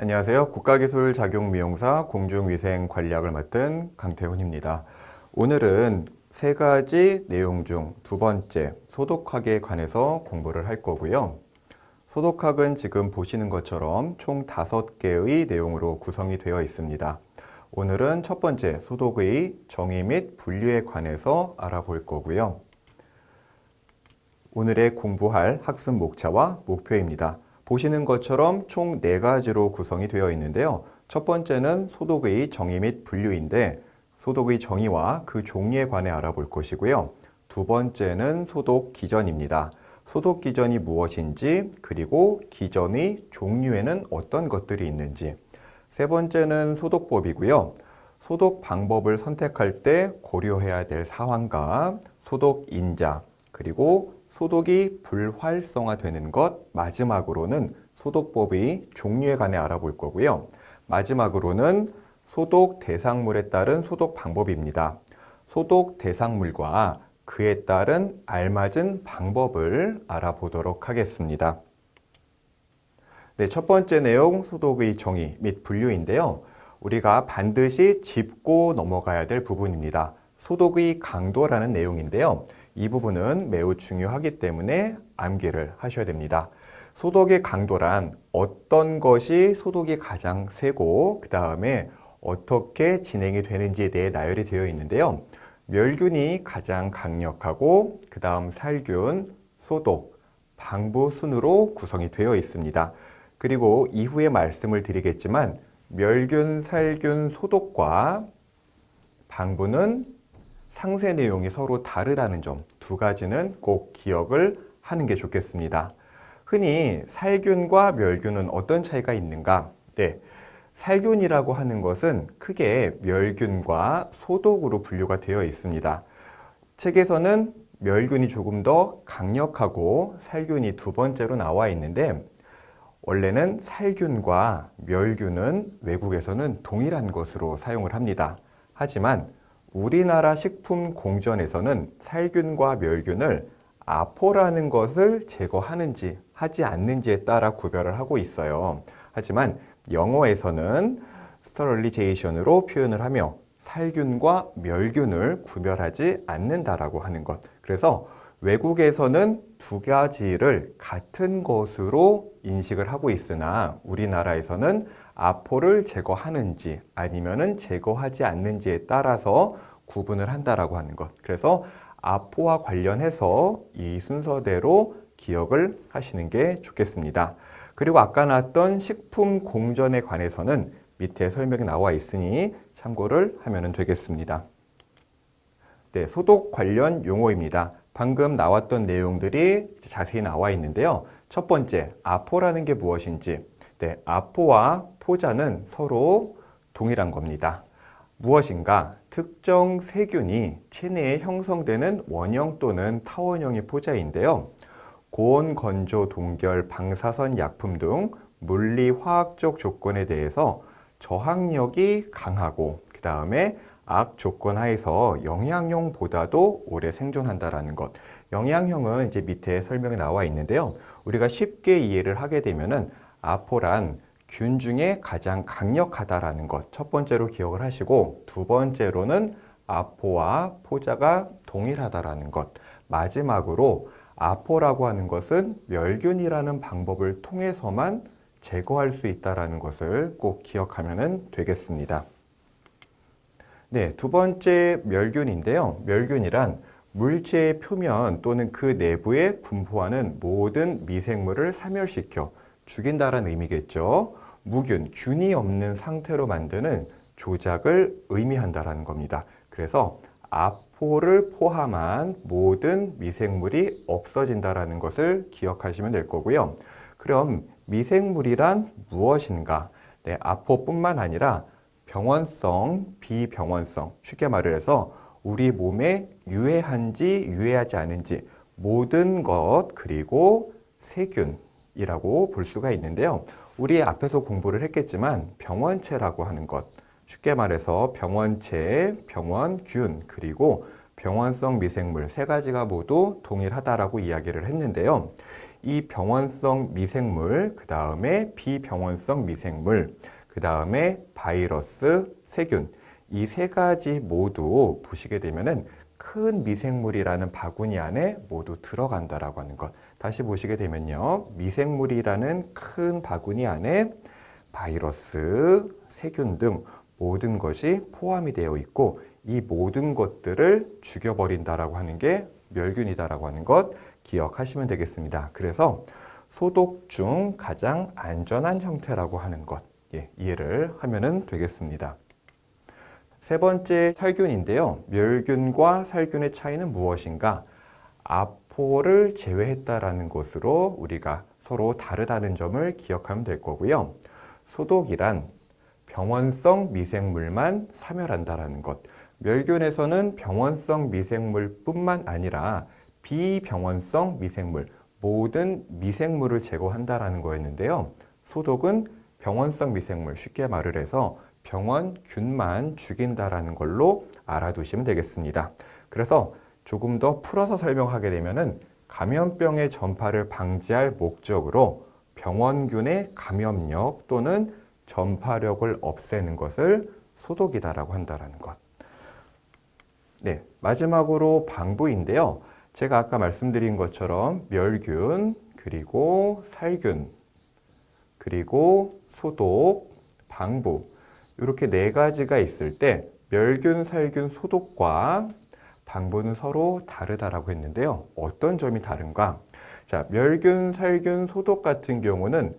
안녕하세요. 국가기술작용미용사 공중위생관리학을 맡은 강태훈입니다. 오늘은 세 가지 내용 중 두 번째, 소독학에 관해서 공부를 할 거고요. 소독학은 지금 보시는 것처럼 총 5개의 내용으로 구성이 되어 있습니다. 오늘은 첫 번째, 소독의 정의 및 분류에 관해서 알아볼 거고요. 오늘의 공부할 학습 목차와 목표입니다. 보시는 것처럼 총 4가지로 구성이 되어 있는데요. 첫 번째는 소독의 정의 및 분류인데 소독의 정의와 그 종류에 관해 알아볼 것이고요. 두 번째는 소독 기전입니다. 소독 기전이 무엇인지 그리고 기전의 종류에는 어떤 것들이 있는지. 세 번째는 소독법이고요. 소독 방법을 선택할 때 고려해야 될 사항과 소독 인자 그리고 소독이 불활성화되는 것, 마지막으로는 소독법의 종류에 관해 알아볼 거고요. 마지막으로는 소독 대상물에 따른 소독 방법입니다. 소독 대상물과 그에 따른 알맞은 방법을 알아보도록 하겠습니다. 네, 첫 번째 내용 소독의 정의 및 분류인데요. 우리가 반드시 짚고 넘어가야 될 부분입니다. 소독의 강도라는 내용인데요. 이 부분은 매우 중요하기 때문에 암기를 하셔야 됩니다. 소독의 강도란 어떤 것이 소독이 가장 세고 그 다음에 어떻게 진행이 되는지에 대해 나열이 되어 있는데요. 멸균이 가장 강력하고 그 다음 살균, 소독, 방부 순으로 구성이 되어 있습니다. 그리고 이후에 말씀을 드리겠지만 멸균, 살균, 소독과 방부는 상세 내용이 서로 다르다는 점, 두 가지는 꼭 기억을 하는 게 좋겠습니다. 흔히 살균과 멸균은 어떤 차이가 있는가? 네, 살균이라고 하는 것은 크게 멸균과 소독으로 분류가 되어 있습니다. 책에서는 멸균이 조금 더 강력하고 살균이 두 번째로 나와 있는데 원래는 살균과 멸균은 외국에서는 동일한 것으로 사용을 합니다. 하지만 우리나라 식품공전에서는 살균과 멸균을 아포라는 것을 제거하는지 하지 않는지에 따라 구별을 하고 있어요. 하지만 영어에서는 스터릴리제이션으로 표현을 하며 살균과 멸균을 구별하지 않는다라고 하는 것. 그래서 외국에서는 두 가지를 같은 것으로 인식을 하고 있으나 우리나라에서는 아포를 제거하는지 아니면은 제거하지 않는지에 따라서 구분을 한다라고 하는 것. 그래서 아포와 관련해서 이 순서대로 기억을 하시는 게 좋겠습니다. 그리고 아까 나왔던 식품 공전에 관해서는 밑에 설명이 나와 있으니 참고를 하면 되겠습니다. 네, 소독 관련 용어입니다. 방금 나왔던 내용들이 자세히 나와 있는데요. 첫 번째, 아포라는 게 무엇인지. 네, 아포와 포자는 서로 동일한 겁니다. 무엇인가? 특정 세균이 체내에 형성되는 원형 또는 타원형의 포자인데요. 고온, 건조, 동결, 방사선, 약품 등 물리, 화학적 조건에 대해서 저항력이 강하고 그 다음에 악 조건 하에서 영양형보다도 오래 생존한다라는 것. 영양형은 이제 밑에 설명이 나와 있는데요. 우리가 쉽게 이해를 하게 되면은 아포란 균 중에 가장 강력하다라는 것. 첫 번째로 기억을 하시고 두 번째로는 아포와 포자가 동일하다라는 것. 마지막으로 아포라고 하는 것은 멸균이라는 방법을 통해서만 제거할 수 있다라는 것을 꼭 기억하면 되겠습니다. 네, 두 번째 멸균인데요. 멸균이란 물체의 표면 또는 그 내부에 분포하는 모든 미생물을 사멸시켜 죽인다라는 의미겠죠. 무균, 균이 없는 상태로 만드는 조작을 의미한다라는 겁니다. 그래서 아포를 포함한 모든 미생물이 없어진다라는 것을 기억하시면 될 거고요. 그럼 미생물이란 무엇인가? 네, 아포뿐만 아니라 병원성, 비병원성, 쉽게 말을 해서 우리 몸에 유해한지 유해하지 않은지 모든 것 그리고 세균이라고 볼 수가 있는데요. 우리 앞에서 공부를 했겠지만 병원체라고 하는 것, 쉽게 말해서 병원체, 병원균, 그리고 병원성 미생물 세 가지가 모두 동일하다라고 이야기를 했는데요. 이 병원성 미생물, 그 다음에 비병원성 미생물, 그 다음에 바이러스, 세균, 이 세 가지 모두 보시게 되면은 큰 미생물이라는 바구니 안에 모두 들어간다라고 하는 것. 다시 보시게 되면요. 미생물이라는 큰 바구니 안에 바이러스, 세균 등 모든 것이 포함이 되어 있고 이 모든 것들을 죽여버린다라고 하는 게 멸균이다라고 하는 것 기억하시면 되겠습니다. 그래서 소독 중 가장 안전한 형태라고 하는 것 이해를 하면 되겠습니다. 세 번째 살균인데요. 멸균과 살균의 차이는 무엇인가? 아포를 제외했다라는 것으로 우리가 서로 다르다는 점을 기억하면 될 거고요. 소독이란 병원성 미생물만 사멸한다라는 것. 멸균에서는 병원성 미생물뿐만 아니라 비병원성 미생물, 모든 미생물을 제거한다라는 거였는데요. 소독은 병원성 미생물, 쉽게 말을 해서 병원균만 죽인다라는 걸로 알아두시면 되겠습니다. 그래서 조금 더 풀어서 설명하게 되면은 감염병의 전파를 방지할 목적으로 병원균의 감염력 또는 전파력을 없애는 것을 소독이다라고 한다라는 것. 네, 마지막으로 방부인데요. 제가 아까 말씀드린 것처럼 멸균, 그리고 살균, 그리고 소독, 방부 이렇게 네 가지가 있을 때 멸균, 살균, 소독과 방부는 서로 다르다라고 했는데요. 어떤 점이 다른가? 자, 멸균, 살균, 소독 같은 경우는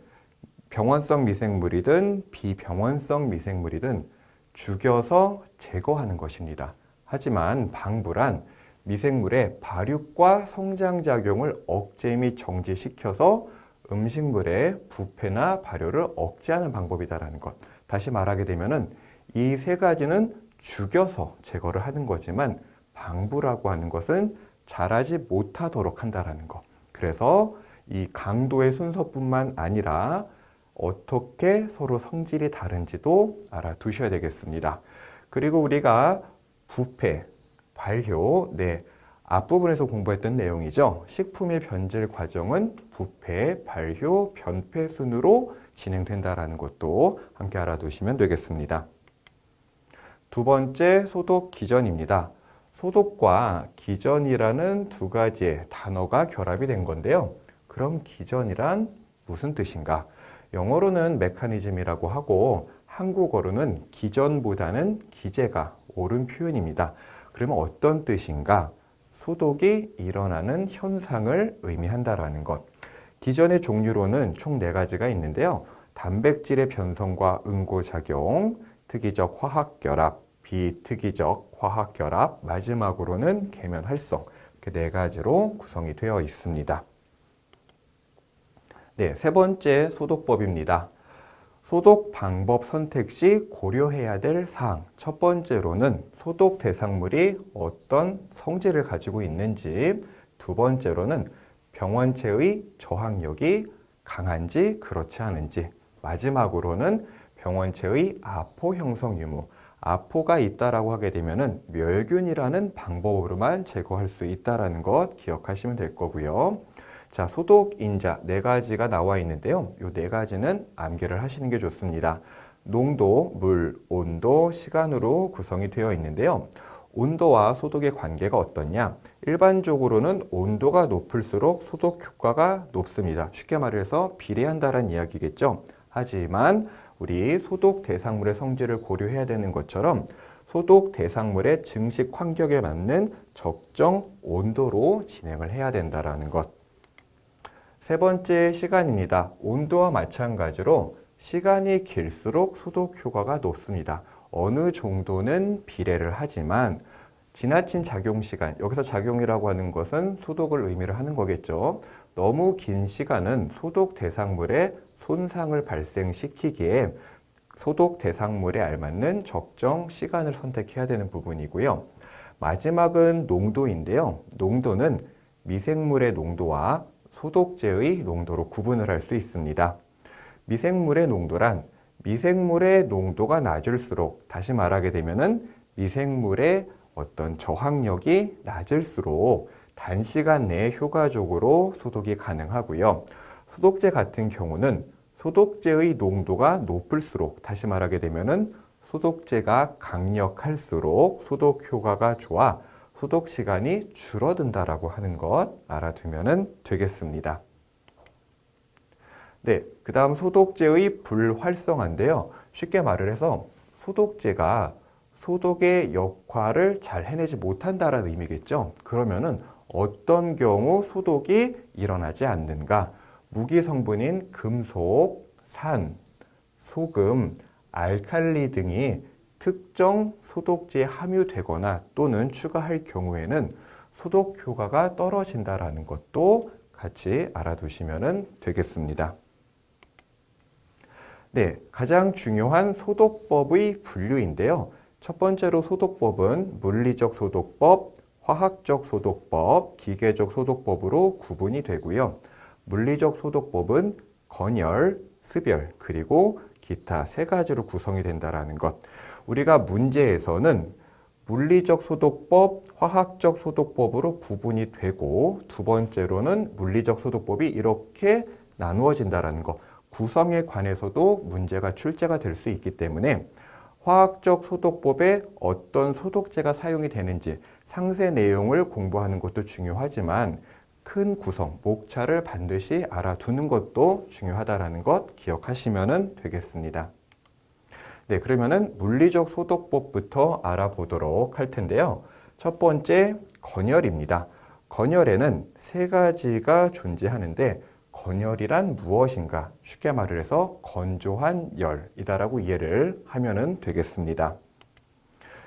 병원성 미생물이든 비병원성 미생물이든 죽여서 제거하는 것입니다. 하지만 방부란 미생물의 발육과 성장작용을 억제 및 정지시켜서 음식물의 부패나 발효를 억제하는 방법이다라는 것. 다시 말하게 되면은 이 세 가지는 죽여서 제거를 하는 거지만 방부라고 하는 것은 자라지 못하도록 한다라는 것. 그래서 이 강도의 순서뿐만 아니라 어떻게 서로 성질이 다른지도 알아두셔야 되겠습니다. 그리고 우리가 부패, 발효, 앞부분에서 공부했던 내용이죠. 식품의 변질 과정은 부패, 발효, 변폐 순으로 진행된다라는 것도 함께 알아두시면 되겠습니다. 두 번째, 소독 기전입니다. 소독과 기전이라는 두 가지의 단어가 결합이 된 건데요. 그럼 기전이란 무슨 뜻인가? 영어로는 메커니즘이라고 하고 한국어로는 기전보다는 기재가 옳은 표현입니다. 그러면 어떤 뜻인가? 소독이 일어나는 현상을 의미한다라는 것. 기전의 종류로는 총 4가지가 있는데요. 단백질의 변성과 응고작용, 특이적 화학결합, 비특이적 화학결합, 마지막으로는 계면활성. 이렇게 4가지로 구성이 되어 있습니다. 네, 세 번째 소독법입니다. 소독 방법 선택 시 고려해야 될 사항. 첫 번째로는 소독 대상물이 어떤 성질을 가지고 있는지, 두 번째로는 병원체의 저항력이 강한지 그렇지 않은지, 마지막으로는 병원체의 아포 형성 유무. 아포가 있다라고 하게 되면은 멸균이라는 방법으로만 제거할 수 있다라는 것 기억하시면 될 거고요. 자, 소독 인자 4가지가 나와 있는데요. 이 4가지는 암기를 하시는 게 좋습니다. 농도, 물, 온도, 시간으로 구성이 되어 있는데요. 온도와 소독의 관계가 어떠냐? 일반적으로는 온도가 높을수록 소독 효과가 높습니다. 쉽게 말해서 비례한다는 이야기겠죠. 하지만 우리 소독 대상물의 성질을 고려해야 되는 것처럼 소독 대상물의 증식 환경에 맞는 적정 온도로 진행을 해야 된다는 것. 세 번째, 시간입니다. 온도와 마찬가지로 시간이 길수록 소독 효과가 높습니다. 어느 정도는 비례를 하지만 지나친 작용 시간, 여기서 작용이라고 하는 것은 소독을 의미를 하는 거겠죠. 너무 긴 시간은 소독 대상물에 손상을 발생시키기에 소독 대상물에 알맞는 적정 시간을 선택해야 되는 부분이고요. 마지막은 농도인데요. 농도는 미생물의 농도와 소독제의 농도로 구분을 할 수 있습니다. 미생물의 농도란 미생물의 농도가 낮을수록, 다시 말하게 되면은 미생물의 어떤 저항력이 낮을수록 단시간 내에 효과적으로 소독이 가능하고요. 소독제 같은 경우는 소독제의 농도가 높을수록, 다시 말하게 되면은 소독제가 강력할수록 소독 효과가 좋아 소독 시간이 줄어든다라고 하는 것 알아두면 되겠습니다. 네, 그 다음 소독제의 불활성화인데요. 쉽게 말을 해서 소독제가 소독의 역할을 잘 해내지 못한다라는 의미겠죠. 그러면은 어떤 경우 소독이 일어나지 않는가? 무기 성분인 금속, 산, 소금, 알칼리 등이 특정 소독제에 함유되거나 또는 추가할 경우에는 소독 효과가 떨어진다라는 것도 같이 알아두시면 되겠습니다. 네, 가장 중요한 소독법의 분류인데요. 첫 번째로 소독법은 물리적 소독법, 화학적 소독법, 기계적 소독법으로 구분이 되고요. 물리적 소독법은 건열, 습열, 그리고 기타 세 가지로 구성이 된다는 것. 우리가 문제에서는 물리적 소독법, 화학적 소독법으로 구분이 되고 두 번째로는 물리적 소독법이 이렇게 나누어진다는 것. 구성에 관해서도 문제가 출제가 될 수 있기 때문에 화학적 소독법에 어떤 소독제가 사용이 되는지 상세 내용을 공부하는 것도 중요하지만 큰 구성, 목차를 반드시 알아두는 것도 중요하다는 것 기억하시면 되겠습니다. 네, 그러면은 물리적 소독법부터 알아보도록 할 텐데요. 첫 번째, 건열입니다. 건열에는 세 가지가 존재하는데 건열이란 무엇인가? 쉽게 말을 해서 건조한 열이다라고 이해를 하면 되겠습니다.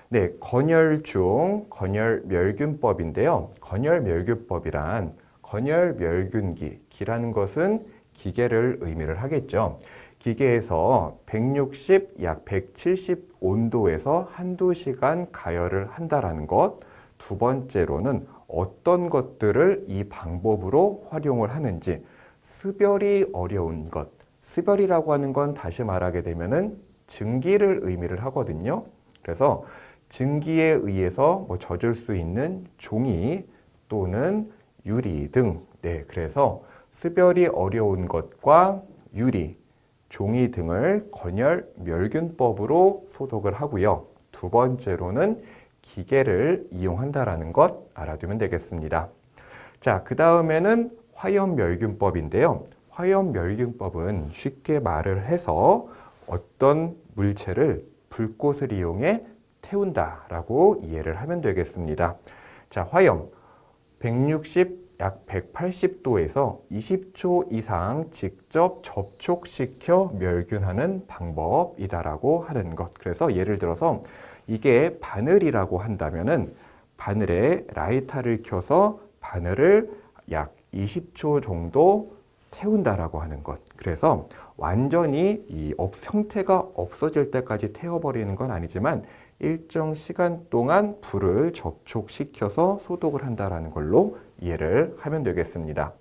네, 건열 중 건열멸균법인데요. 건열멸균법이란 건열멸균기, 기라는 것은 기계를 의미를 하겠죠. 기계에서 160, 약 170 온도에서 한두 시간 가열을 한다라는 것. 두 번째로는 어떤 것들을 이 방법으로 활용을 하는지, 습열이 어려운 것. 습열이라고 하는 건 다시 말하게 되면은 증기를 의미를 하거든요. 그래서 증기에 의해서 젖을 수 있는 종이 또는 유리 등, 네, 그래서 습열이 어려운 것과 유리, 종이 등을 건열멸균법으로 소독을 하고요. 두 번째로는 기계를 이용한다라는 것 알아두면 되겠습니다. 자, 그 다음에는 화염멸균법인데요. 화염멸균법은 쉽게 말을 해서 어떤 물체를 불꽃을 이용해 태운다라고 이해를 하면 되겠습니다. 자, 화염 160, 약 180도에서 20초 이상 직접 접촉시켜 멸균하는 방법이다라고 하는 것. 그래서 예를 들어서 이게 바늘이라고 한다면은 바늘에 라이터를 켜서 바늘을 약 20초 정도 태운다라고 하는 것. 그래서 완전히 이 형태가 없어질 때까지 태워버리는 건 아니지만 일정 시간 동안 불을 접촉시켜서 소독을 한다는 걸로 이해를 하면 되겠습니다.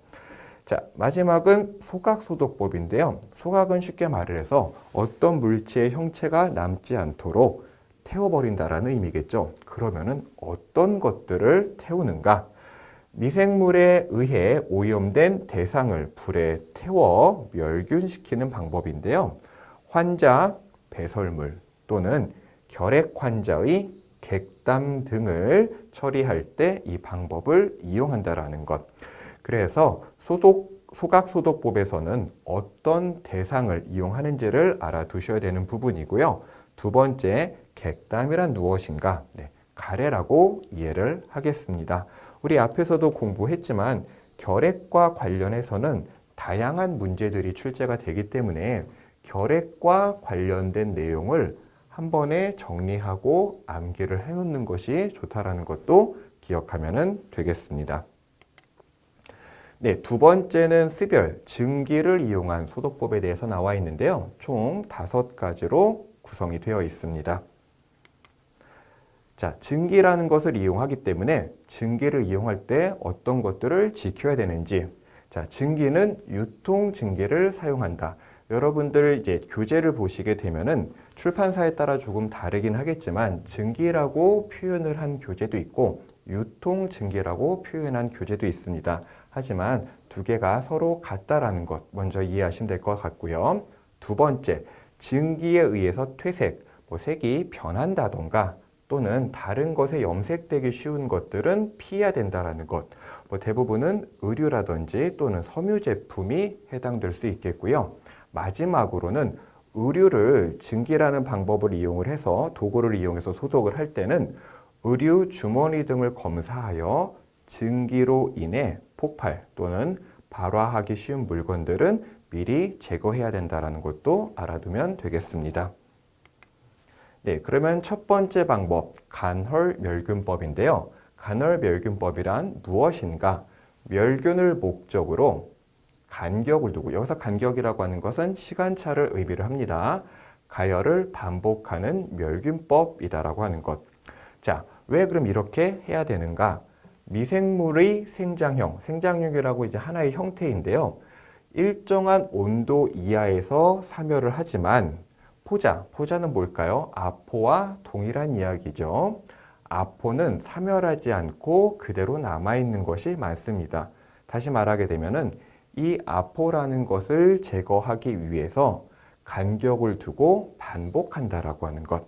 자, 마지막은 소각소독법인데요. 소각은 쉽게 말을 해서 어떤 물체의 형체가 남지 않도록 태워버린다라는 의미겠죠. 그러면은 어떤 것들을 태우는가? 미생물에 의해 오염된 대상을 불에 태워 멸균시키는 방법인데요. 환자, 배설물 또는 결핵 환자의 객담 등을 처리할 때 이 방법을 이용한다라는 것. 그래서 소각소독법에서는 어떤 대상을 이용하는지를 알아두셔야 되는 부분이고요. 두 번째, 객담이란 무엇인가? 네, 가래라고 이해를 하겠습니다. 우리 앞에서도 공부했지만 결핵과 관련해서는 다양한 문제들이 출제가 되기 때문에 결핵과 관련된 내용을 한 번에 정리하고 암기를 해놓는 것이 좋다라는 것도 기억하면 되겠습니다. 네, 두 번째는 습열, 증기를 이용한 소독법에 대해서 나와 있는데요. 총 5가지로 구성이 되어 있습니다. 자, 증기라는 것을 이용하기 때문에 증기를 이용할 때 어떤 것들을 지켜야 되는지. 자, 증기는 유통 증기를 사용한다. 여러분들 이제 교재를 보시게 되면은 출판사에 따라 조금 다르긴 하겠지만 증기라고 표현을 한 교재도 있고 유통증기라고 표현한 교재도 있습니다. 하지만 두 개가 서로 같다라는 것 먼저 이해하시면 될 것 같고요. 두 번째, 증기에 의해서 퇴색, 색이 변한다던가 또는 다른 것에 염색되기 쉬운 것들은 피해야 된다라는 것. 대부분은 의류라든지 또는 섬유 제품이 해당될 수 있겠고요. 마지막으로는 의류를 증기라는 방법을 이용을 해서 도구를 이용해서 소독을 할 때는 의류 주머니 등을 검사하여 증기로 인해 폭발 또는 발화하기 쉬운 물건들은 미리 제거해야 된다는 것도 알아두면 되겠습니다. 네, 그러면 첫 번째 방법, 간헐멸균법인데요. 간헐멸균법이란 무엇인가? 멸균을 목적으로 간격을 두고, 여기서 간격이라고 하는 것은 시간차를 의미를 합니다. 가열을 반복하는 멸균법이다라고 하는 것. 자, 왜 그럼 이렇게 해야 되는가? 미생물의 생장형이라고 이제 하나의 형태인데요. 일정한 온도 이하에서 사멸을 하지만 포자는 뭘까요? 아포와 동일한 이야기죠. 아포는 사멸하지 않고 그대로 남아있는 것이 많습니다. 다시 말하게 되면은 이 아포라는 것을 제거하기 위해서 간격을 두고 반복한다라고 하는 것.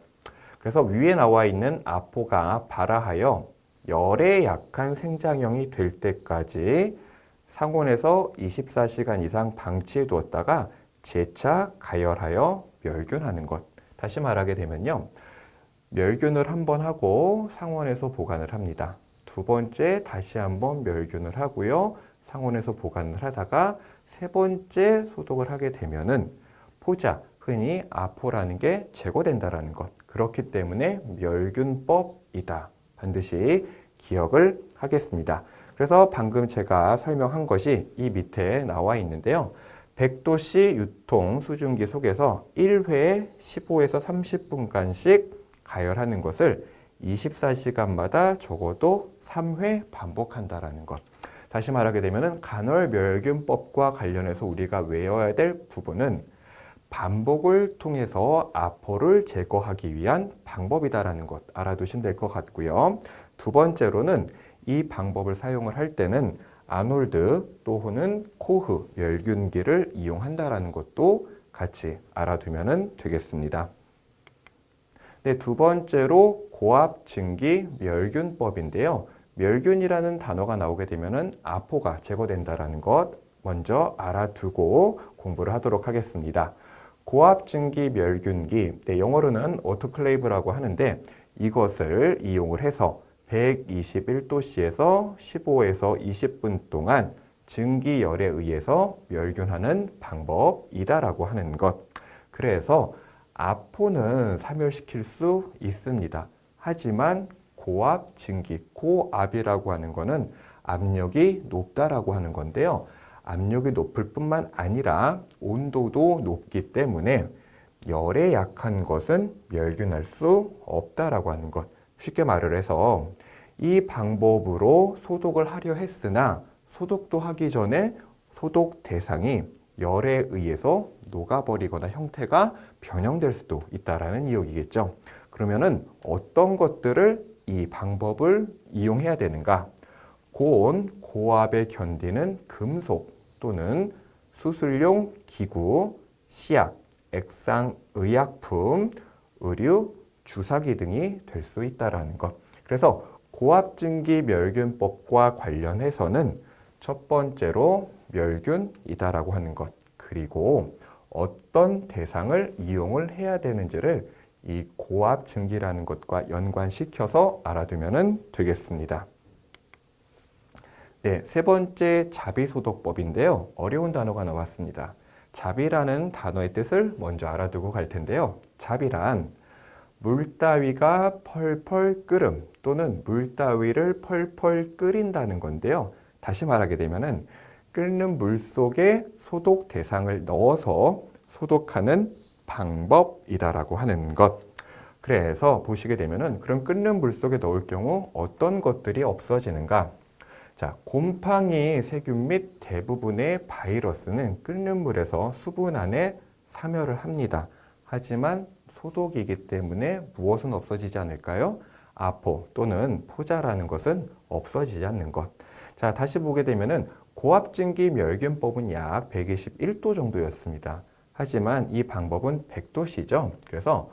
그래서 위에 나와 있는 아포가 발화하여 열에 약한 생장형이 될 때까지 상온에서 24시간 이상 방치해 두었다가 재차 가열하여 멸균하는 것. 다시 말하게 되면요. 멸균을 한번 하고 상온에서 보관을 합니다. 두 번째 다시 한번 멸균을 하고요. 상온에서 보관을 하다가 세 번째 소독을 하게 되면은 포자, 흔히 아포라는 게 제거된다라는 것. 그렇기 때문에 멸균법이다. 반드시 기억을 하겠습니다. 그래서 방금 제가 설명한 것이 이 밑에 나와 있는데요. 100도씨 유통 수증기 속에서 1회에 15에서 30분간씩 가열하는 것을 24시간마다 적어도 3회 반복한다라는 것. 다시 말하게 되면 간헐멸균법과 관련해서 우리가 외워야 될 부분은 반복을 통해서 아포를 제거하기 위한 방법이다라는 것 알아두시면 될 것 같고요. 두 번째로는 이 방법을 사용을 할 때는 아놀드 또는 코흐 멸균기를 이용한다라는 것도 같이 알아두면 되겠습니다. 네, 두 번째로 고압증기 멸균법인데요. 멸균이라는 단어가 나오게 되면은 아포가 제거된다라는 것 먼저 알아두고 공부를 하도록 하겠습니다. 고압증기 멸균기, 네, 영어로는 오토클레이브라고 하는데 이것을 이용을 해서 121도씨에서 15에서 20분 동안 증기열에 의해서 멸균하는 방법이다라고 하는 것. 그래서 아포는 사멸시킬 수 있습니다. 하지만 고압 증기, 고압이라고 하는 것은 압력이 높다라고 하는 건데요. 압력이 높을 뿐만 아니라 온도도 높기 때문에 열에 약한 것은 멸균할 수 없다라고 하는 것. 쉽게 말을 해서 이 방법으로 소독을 하려 했으나 소독도 하기 전에 소독 대상이 열에 의해서 녹아버리거나 형태가 변형될 수도 있다라는 이야기겠죠. 그러면은 어떤 것들을 이 방법을 이용해야 되는가? 고온, 고압에 견디는 금속 또는 수술용 기구, 시약, 액상, 의약품, 의류, 주사기 등이 될 수 있다라는 것. 그래서 고압증기 멸균법과 관련해서는 첫 번째로 멸균이다라고 하는 것. 그리고 어떤 대상을 이용을 해야 되는지를 이 고압증기라는 것과 연관시켜서 알아두면 되겠습니다. 네, 세 번째 자비소독법인데요. 어려운 단어가 나왔습니다. 자비라는 단어의 뜻을 먼저 알아두고 갈 텐데요. 자비란 물 따위가 펄펄 끓음 또는 물 따위를 펄펄 끓인다는 건데요. 다시 말하게 되면은 끓는 물 속에 소독 대상을 넣어서 소독하는 방법이다라고 하는 것. 그래서 보시게 되면은 그럼 끓는 물 속에 넣을 경우 어떤 것들이 없어지는가? 자, 곰팡이 세균 및 대부분의 바이러스는 끓는 물에서 수분 안에 사멸을 합니다. 하지만 소독이기 때문에 무엇은 없어지지 않을까요? 아포 또는 포자라는 것은 없어지지 않는 것. 자, 다시 보게 되면은 고압증기 멸균법은 약 121도 정도였습니다. 하지만 이 방법은 100도씨죠. 그래서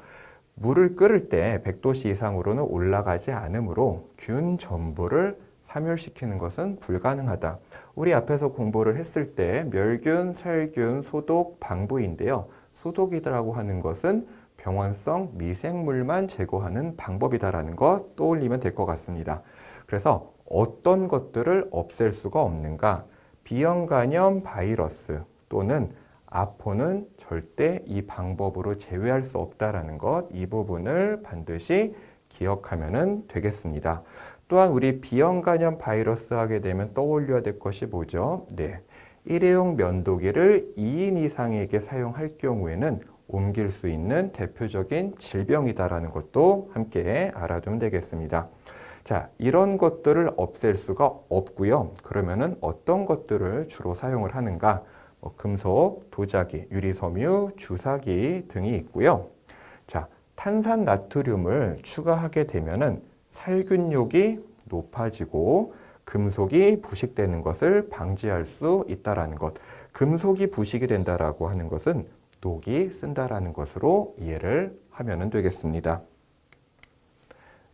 물을 끓일 때 100도씨 이상으로는 올라가지 않으므로 균 전부를 사멸시키는 것은 불가능하다. 우리 앞에서 공부를 했을 때 멸균, 살균, 소독, 방부인데요. 소독이라고 하는 것은 병원성 미생물만 제거하는 방법이다라는 것 떠올리면 될 것 같습니다. 그래서 어떤 것들을 없앨 수가 없는가? 비형간염 바이러스 또는 아포는 절대 이 방법으로 제외할 수 없다라는 것, 이 부분을 반드시 기억하면 되겠습니다. 또한 우리 비형간염 바이러스 하게 되면 떠올려야 될 것이 뭐죠? 네, 일회용 면도기를 2인 이상에게 사용할 경우에는 옮길 수 있는 대표적인 질병이다라는 것도 함께 알아두면 되겠습니다. 자, 이런 것들을 없앨 수가 없고요. 그러면은 어떤 것들을 주로 사용을 하는가? 금속, 도자기, 유리섬유, 주사기 등이 있고요. 자, 탄산나트륨을 추가하게 되면은 살균력이 높아지고 금속이 부식되는 것을 방지할 수 있다라는 것. 금속이 부식이 된다라고 하는 것은 녹이 쓴다라는 것으로 이해를 하면 되겠습니다.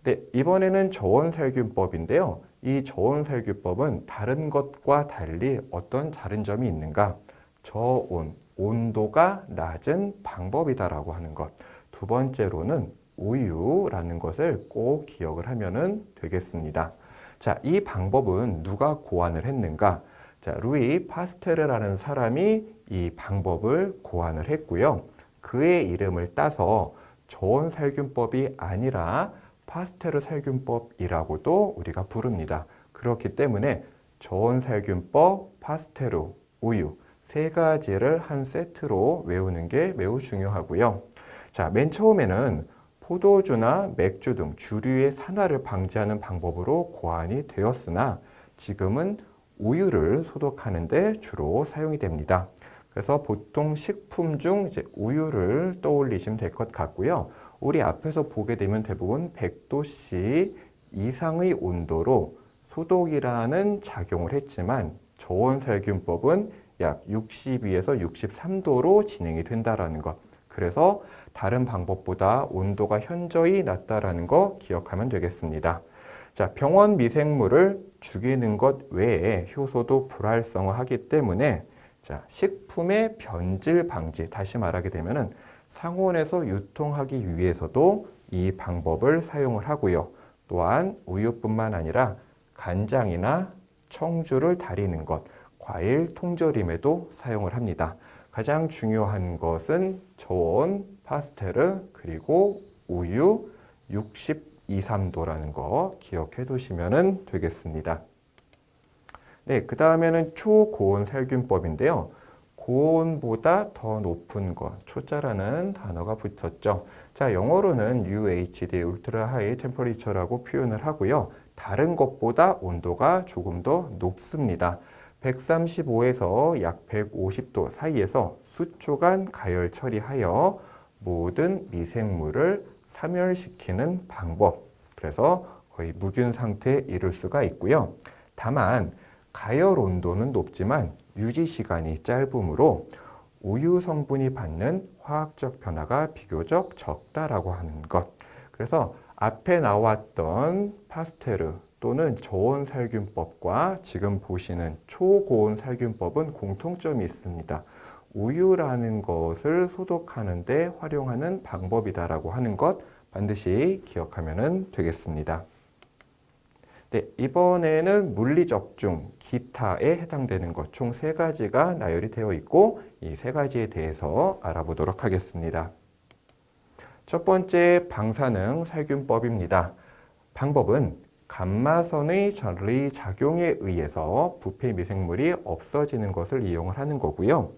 네, 이번에는 저온살균법인데요. 이 저온살균법은 다른 것과 달리 어떤 다른 점이 있는가? 저온, 온도가 낮은 방법이다라고 하는 것. 두 번째로는 우유라는 것을 꼭 기억을 하면 되겠습니다. 자, 이 방법은 누가 고안을 했는가? 자, 루이 파스테르라는 사람이 이 방법을 고안을 했고요. 그의 이름을 따서 저온살균법이 아니라 파스테르 살균법이라고도 우리가 부릅니다. 그렇기 때문에 저온살균법, 파스테르, 우유 세 가지를 한 세트로 외우는 게 매우 중요하고요. 자, 맨 처음에는 포도주나 맥주 등 주류의 산화를 방지하는 방법으로 고안이 되었으나 지금은 우유를 소독하는 데 주로 사용이 됩니다. 그래서 보통 식품 중 이제 우유를 떠올리시면 될 것 같고요. 우리 앞에서 보게 되면 대부분 100도씨 이상의 온도로 소독이라는 작용을 했지만 저온살균법은 약 62에서 63도로 진행이 된다라는 것. 그래서 다른 방법보다 온도가 현저히 낮다라는 거 기억하면 되겠습니다. 자, 병원 미생물을 죽이는 것 외에 효소도 불활성화하기 때문에 자, 식품의 변질 방지, 다시 말하게 되면은 상온에서 유통하기 위해서도 이 방법을 사용을 하고요. 또한 우유뿐만 아니라 간장이나 청주를 달이는 것, 과일 통조림에도 사용을 합니다. 가장 중요한 것은 저온, 파스테르, 그리고 우유 62, 3도라는 거 기억해 두시면 되겠습니다. 네, 그 다음에는 초고온 살균법인데요. 고온보다 더 높은 것, 초자라는 단어가 붙었죠. 자, 영어로는 UHD, Ultra High Temperature라고 표현을 하고요. 다른 것보다 온도가 조금 더 높습니다. 135에서 약 150도 사이에서 수초간 가열 처리하여 모든 미생물을 사멸시키는 방법. 그래서 거의 무균 상태에 이를 수가 있고요. 다만 가열 온도는 높지만 유지 시간이 짧으므로 우유 성분이 받는 화학적 변화가 비교적 적다라고 하는 것. 그래서 앞에 나왔던 파스테르 또는 저온살균법과 지금 보시는 초고온살균법은 공통점이 있습니다. 우유라는 것을 소독하는 데 활용하는 방법이다라고 하는 것 반드시 기억하면 되겠습니다. 네, 이번에는 물리적중, 기타에 해당되는 것 총 3가지가 나열이 되어 있고 이 3가지에 대해서 알아보도록 하겠습니다. 첫 번째 방사능 살균법입니다. 방법은 감마선의 전리작용에 의해서 부패 미생물이 없어지는 것을 이용을 하는 거고요.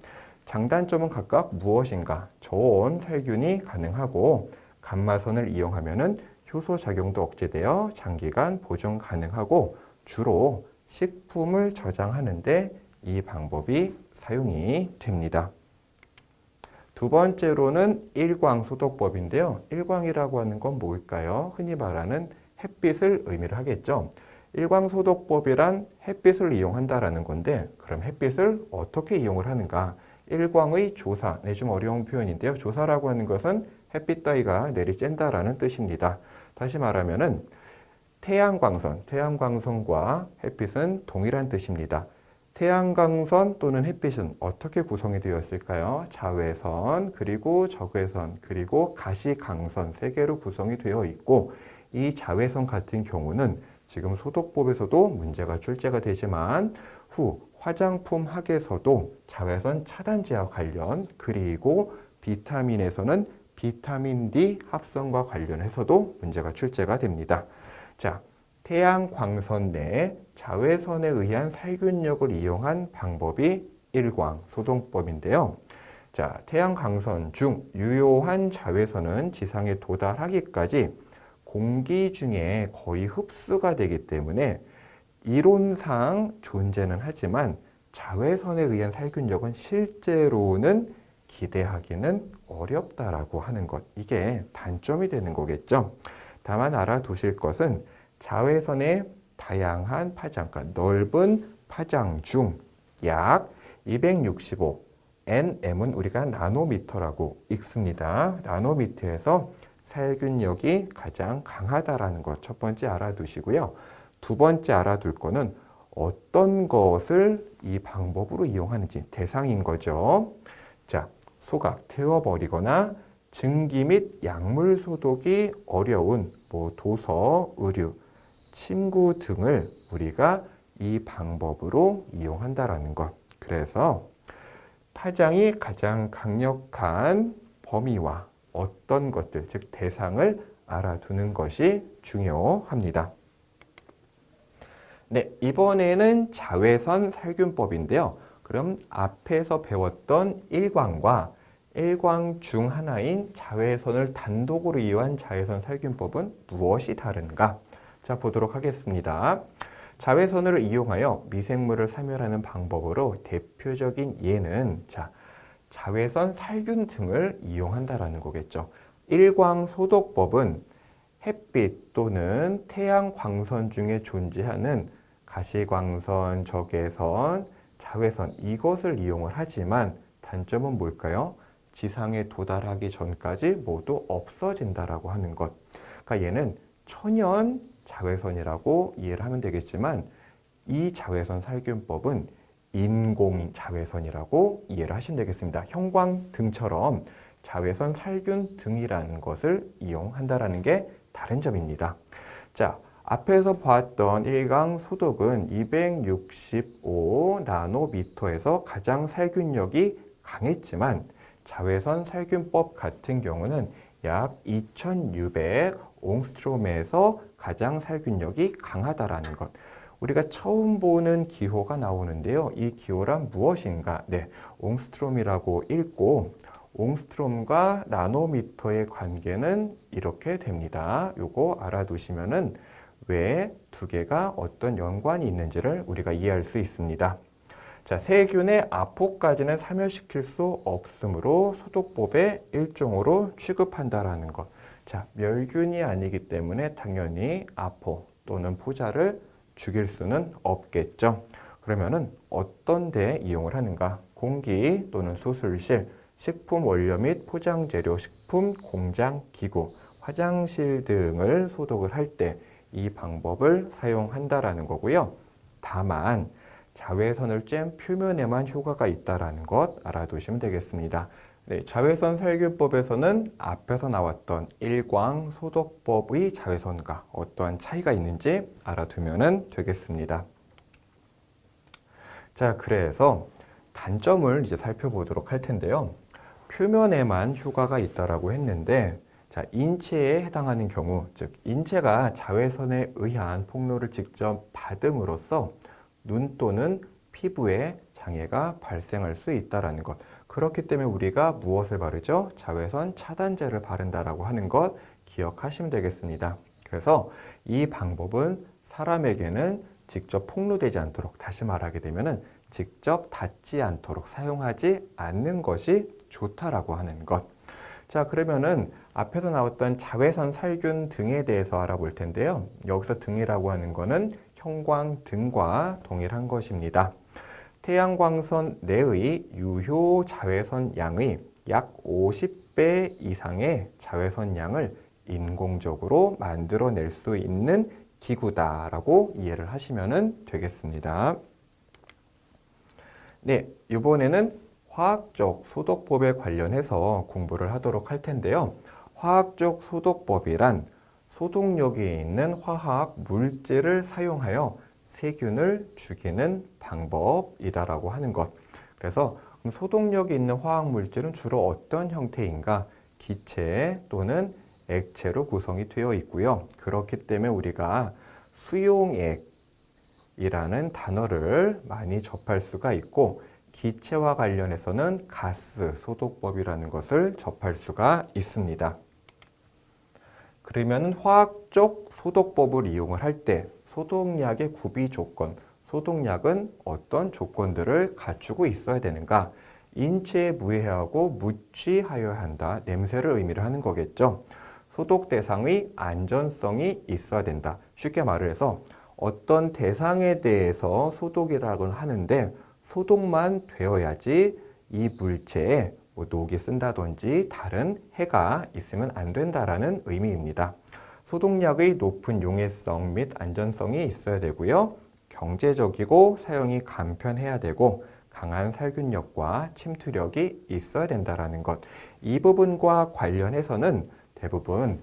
장단점은 각각 무엇인가? 저온 살균이 가능하고 감마선을 이용하면은 효소 작용도 억제되어 장기간 보존 가능하고 주로 식품을 저장하는데 이 방법이 사용이 됩니다. 두 번째로는 일광소독법인데요. 일광이라고 하는 건 뭘까요? 흔히 말하는 햇빛을 의미를 하겠죠. 일광소독법이란 햇빛을 이용한다라는 건데 그럼 햇빛을 어떻게 이용을 하는가? 일광의 조사, 좀 어려운 표현인데요. 조사라고 하는 것은 햇빛 따위가 내리쬐다라는 뜻입니다. 다시 말하면은 태양광선과 햇빛은 동일한 뜻입니다. 태양광선 또는 햇빛은 어떻게 구성이 되어 있을까요? 자외선, 그리고 적외선, 그리고 가시광선 세 개로 구성이 되어 있고 이 자외선 같은 경우는 지금 소독법에서도 문제가 출제가 되지만 후 화장품 학에서도 자외선 차단제와 관련 그리고 비타민에서는 비타민 D 합성과 관련해서도 문제가 출제가 됩니다. 자, 태양광선 내 자외선에 의한 살균력을 이용한 방법이 일광소독법인데요. 자, 태양광선 중 유효한 자외선은 지상에 도달하기까지 공기 중에 거의 흡수가 되기 때문에 이론상 존재는 하지만 자외선에 의한 살균력은 실제로는 기대하기는 어렵다라고 하는 것. 이게 단점이 되는 거겠죠. 다만 알아두실 것은 자외선의 다양한 파장, 그러니까 넓은 파장 중 약 265 nm은 우리가 나노미터라고 읽습니다. 나노미터에서 살균력이 가장 강하다라는 것 첫 번째 알아두시고요. 두 번째 알아둘 거는 어떤 것을 이 방법으로 이용하는지 대상인 거죠. 자, 소각, 태워버리거나 증기 및 약물 소독이 어려운 도서, 의류, 침구 등을 우리가 이 방법으로 이용한다라는 것. 그래서 파장이 가장 강력한 범위와 어떤 것들, 즉 대상을 알아두는 것이 중요합니다. 네, 이번에는 자외선 살균법인데요. 그럼 앞에서 배웠던 일광과 일광 중 하나인 자외선을 단독으로 이용한 자외선 살균법은 무엇이 다른가? 자, 보도록 하겠습니다. 자외선을 이용하여 미생물을 사멸하는 방법으로 대표적인 예는 자외선 살균 등을 이용한다라는 거겠죠. 일광소독법은 햇빛 또는 태양광선 중에 존재하는 가시광선, 적외선, 자외선 이것을 이용을 하지만 단점은 뭘까요? 지상에 도달하기 전까지 모두 없어진다라고 하는 것. 그러니까 얘는 천연 자외선이라고 이해를 하면 되겠지만 이 자외선 살균법은 인공 자외선이라고 이해를 하시면 되겠습니다. 형광등처럼 자외선 살균 등이라는 것을 이용한다라는 게 다른 점입니다. 자, 앞에서 봤던 일광 소독은 265 나노미터에서 가장 살균력이 강했지만 자외선 살균법 같은 경우는 약 2600 옹스트롬에서 가장 살균력이 강하다라는 것. 우리가 처음 보는 기호가 나오는데요. 이 기호란 무엇인가? 네, 옹스트롬이라고 읽고 옹스트롬과 나노미터의 관계는 이렇게 됩니다. 요거 알아두시면은 왜 두 개가 어떤 연관이 있는지를 우리가 이해할 수 있습니다. 자, 세균의 아포까지는 사멸시킬 수 없으므로 소독법의 일종으로 취급한다라는 것. 자, 멸균이 아니기 때문에 당연히 아포 또는 포자를 죽일 수는 없겠죠. 그러면은 어떤 데 이용을 하는가? 공기 또는 수술실, 식품 원료 및 포장 재료, 식품 공장 기구, 화장실 등을 소독을 할 때 이 방법을 사용한다라는 거고요. 다만 자외선을 쬐 표면에만 효과가 있다라는 것 알아두시면 되겠습니다. 네, 자외선 살균법에서는 앞에서 나왔던 일광 소독법의 자외선과 어떠한 차이가 있는지 알아두면 되겠습니다. 자, 그래서 단점을 이제 살펴보도록 할 텐데요. 표면에만 효과가 있다라고 했는데 자, 인체에 해당하는 경우, 즉 인체가 자외선에 의한 폭로를 직접 받음으로써 눈 또는 피부에 장애가 발생할 수 있다는 것. 그렇기 때문에 우리가 무엇을 바르죠? 자외선 차단제를 바른다라고 하는 것 기억하시면 되겠습니다. 그래서 이 방법은 사람에게는 직접 폭로되지 않도록, 다시 말하게 되면은 직접 닿지 않도록 사용하지 않는 것이 좋다라고 하는 것. 자, 그러면은 앞에서 나왔던 자외선 살균 등에 대해서 알아볼 텐데요. 여기서 등이라고 하는 거는 형광등과 동일한 것입니다. 태양광선 내의 유효 자외선 양의 약 50배 이상의 자외선 양을 인공적으로 만들어낼 수 있는 기구다라고 이해를 하시면 되겠습니다. 네, 이번에는 화학적 소독법에 관련해서 공부를 하도록 할 텐데요. 화학적 소독법이란 소독력이 있는 화학 물질을 사용하여 세균을 죽이는 방법이다라고 하는 것. 그래서 소독력이 있는 화학 물질은 주로 어떤 형태인가? 기체 또는 액체로 구성이 되어 있고요. 그렇기 때문에 우리가 수용액이라는 단어를 많이 접할 수가 있고, 기체와 관련해서는 가스 소독법이라는 것을 접할 수가 있습니다. 그러면 화학적 소독법을 이용을 할 때 소독약의 구비 조건, 소독약은 어떤 조건들을 갖추고 있어야 되는가? 인체에 무해하고 무취하여야 한다. 냄새를 의미를 하는 거겠죠. 소독 대상의 안전성이 있어야 된다. 쉽게 말을 해서 어떤 대상에 대해서 소독이라고 하는데 소독만 되어야지 이 물체에 녹이 쓴다든지 다른 해가 있으면 안 된다라는 의미입니다. 소독약의 높은 용해성 및 안전성이 있어야 되고요. 경제적이고 사용이 간편해야 되고 강한 살균력과 침투력이 있어야 된다라는 것. 이 부분과 관련해서는 대부분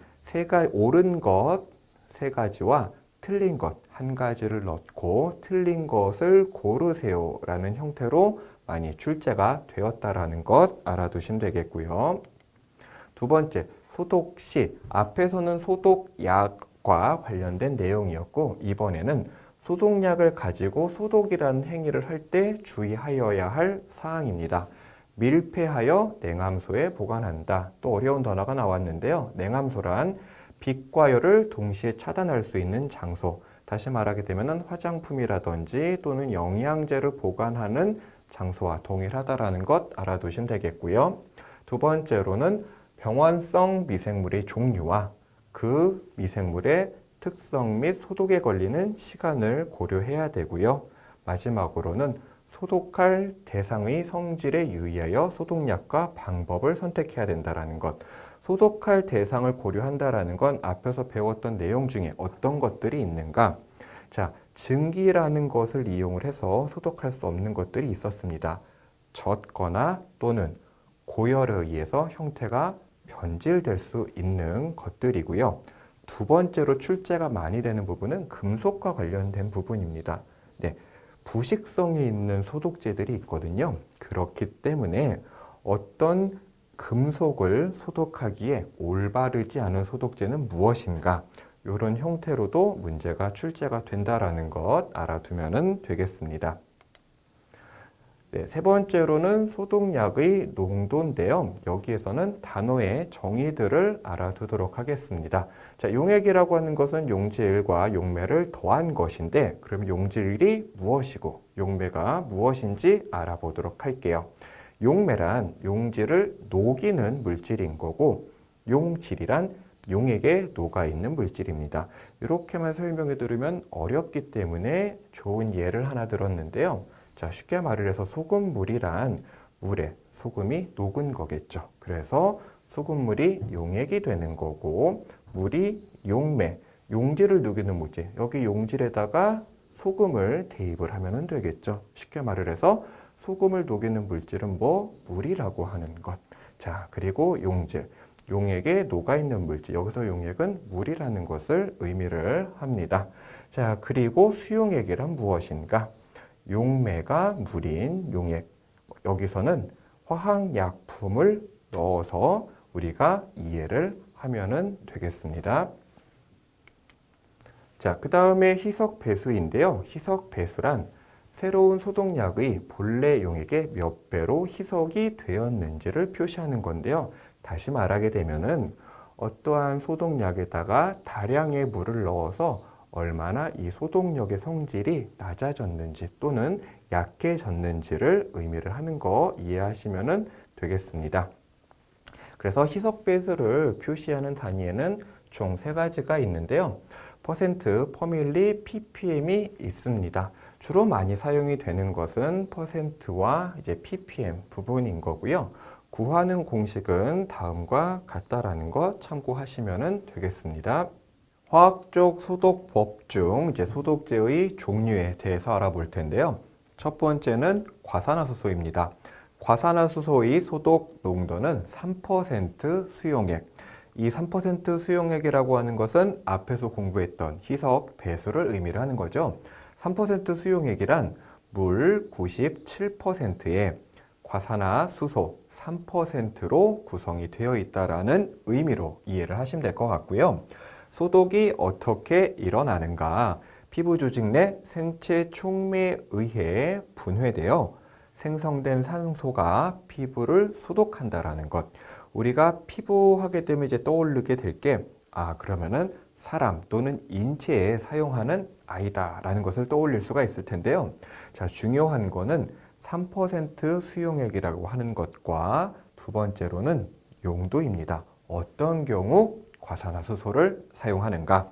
옳은 것 세 가지와 틀린 것 한 가지를 넣고 틀린 것을 고르세요 라는 형태로 많이 출제가 되었다라는 것 알아두시면 되겠고요. 두 번째, 소독 시 앞에서는 소독약과 관련된 내용이었고 이번에는 소독약을 가지고 소독이라는 행위를 할 때 주의하여야 할 사항입니다. 밀폐하여 냉함소에 보관한다. 또 어려운 단어가 나왔는데요. 냉함소란 빛과 열을 동시에 차단할 수 있는 장소. 다시 말하게 되면 화장품이라든지 또는 영양제를 보관하는 장소와 동일하다라는 것 알아두시면 되겠고요. 두 번째로는 병원성 미생물의 종류와 그 미생물의 특성 및 소독에 걸리는 시간을 고려해야 되고요. 마지막으로는 소독할 대상의 성질에 유의하여 소독약과 방법을 선택해야 된다는 것. 소독할 대상을 고려한다는 건 앞에서 배웠던 내용 중에 어떤 것들이 있는가? 자, 증기라는 것을 이용을 해서 소독할 수 없는 것들이 있었습니다. 젖거나 또는 고열에 의해서 형태가 변질될 수 있는 것들이고요. 두 번째로 출제가 많이 되는 부분은 금속과 관련된 부분입니다. 네, 부식성이 있는 소독제들이 있거든요. 그렇기 때문에 어떤 금속을 소독하기에 올바르지 않은 소독제는 무엇인가? 이런 형태로도 문제가 출제가 된다라는 것 알아두면 되겠습니다. 네, 세 번째로는 소독약의 농도인데요. 여기에서는 단어의 정의들을 알아두도록 하겠습니다. 자, 용액이라고 하는 것은 용질과 용매를 더한 것인데 그럼 용질이 무엇이고 용매가 무엇인지 알아보도록 할게요. 용매란 용질을 녹이는 물질인 거고 용질이란 용액에 녹아있는 물질입니다. 이렇게만 설명해 드리면 어렵기 때문에 좋은 예를 하나 들었는데요. 자, 쉽게 말을 해서 소금물이란 물에 소금이 녹은 거겠죠. 그래서 소금물이 용액이 되는 거고 물이 용매, 용질을 녹이는 물질. 여기 용질에다가 소금을 대입을 하면 되겠죠. 쉽게 말을 해서 소금을 녹이는 물질은 물이라고 하는 것. 자, 그리고 용질. 용액에 녹아있는 물질. 여기서 용액은 물이라는 것을 의미를 합니다. 자, 그리고 수용액이란 무엇인가? 용매가 물인 용액. 여기서는 화학약품을 넣어서 우리가 이해를 하면 되겠습니다. 자, 그 다음에 희석배수인데요. 희석배수란 새로운 소독약의 본래 용액의 몇 배로 희석이 되었는지를 표시하는 건데요. 다시 말하게 되면은 어떠한 소독약에다가 다량의 물을 넣어서 얼마나 이 소독력의 성질이 낮아졌는지 또는 약해졌는지를 의미를 하는 거 이해하시면 되겠습니다. 그래서 희석 배수를 표시하는 단위에는 총 3가지가 있는데요. 퍼센트, 퍼밀리, ppm이 있습니다. 주로 많이 사용이 되는 것은 퍼센트와 이제 ppm 부분인 거고요. 구하는 공식은 다음과 같다라는 것 참고하시면 되겠습니다. 화학적 소독법 중 이제 소독제의 종류에 대해서 알아볼 텐데요. 첫 번째는 과산화수소입니다. 과산화수소의 소독 농도는 3% 수용액. 이 3% 수용액이라고 하는 것은 앞에서 공부했던 희석 배수를 의미를 하는 거죠. 3% 수용액이란 물 97%에 과산화수소 3%로 구성이 되어 있다라는 의미로 이해를 하시면 될 것 같고요. 소독이 어떻게 일어나는가? 피부 조직 내 생체 촉매에 의해 분해되어 생성된 산소가 피부를 소독한다라는 것. 우리가 피부 하게 되면 이제 떠오르게 될 게, 그러면은 사람 또는 인체에 사용하는 아이다라는 것을 떠올릴 수가 있을 텐데요. 자, 중요한 거는 3% 수용액이라고 하는 것과 두 번째로는 용도입니다. 어떤 경우 과산화수소를 사용하는가?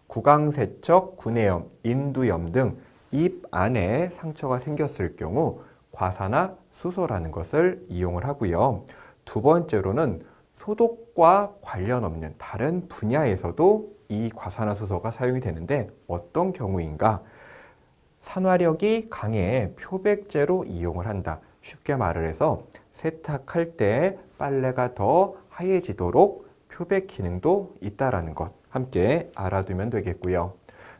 구강세척, 구내염, 인두염 등 입 안에 상처가 생겼을 경우 과산화수소라는 것을 이용을 하고요. 두 번째로는 소독과 관련 없는 다른 분야에서도 이 과산화수소가 사용이 되는데 어떤 경우인가? 산화력이 강해 표백제로 이용을 한다. 쉽게 말을 해서 세탁할 때 빨래가 더 하얘지도록 표백 기능도 있다라는 것 함께 알아두면 되겠고요.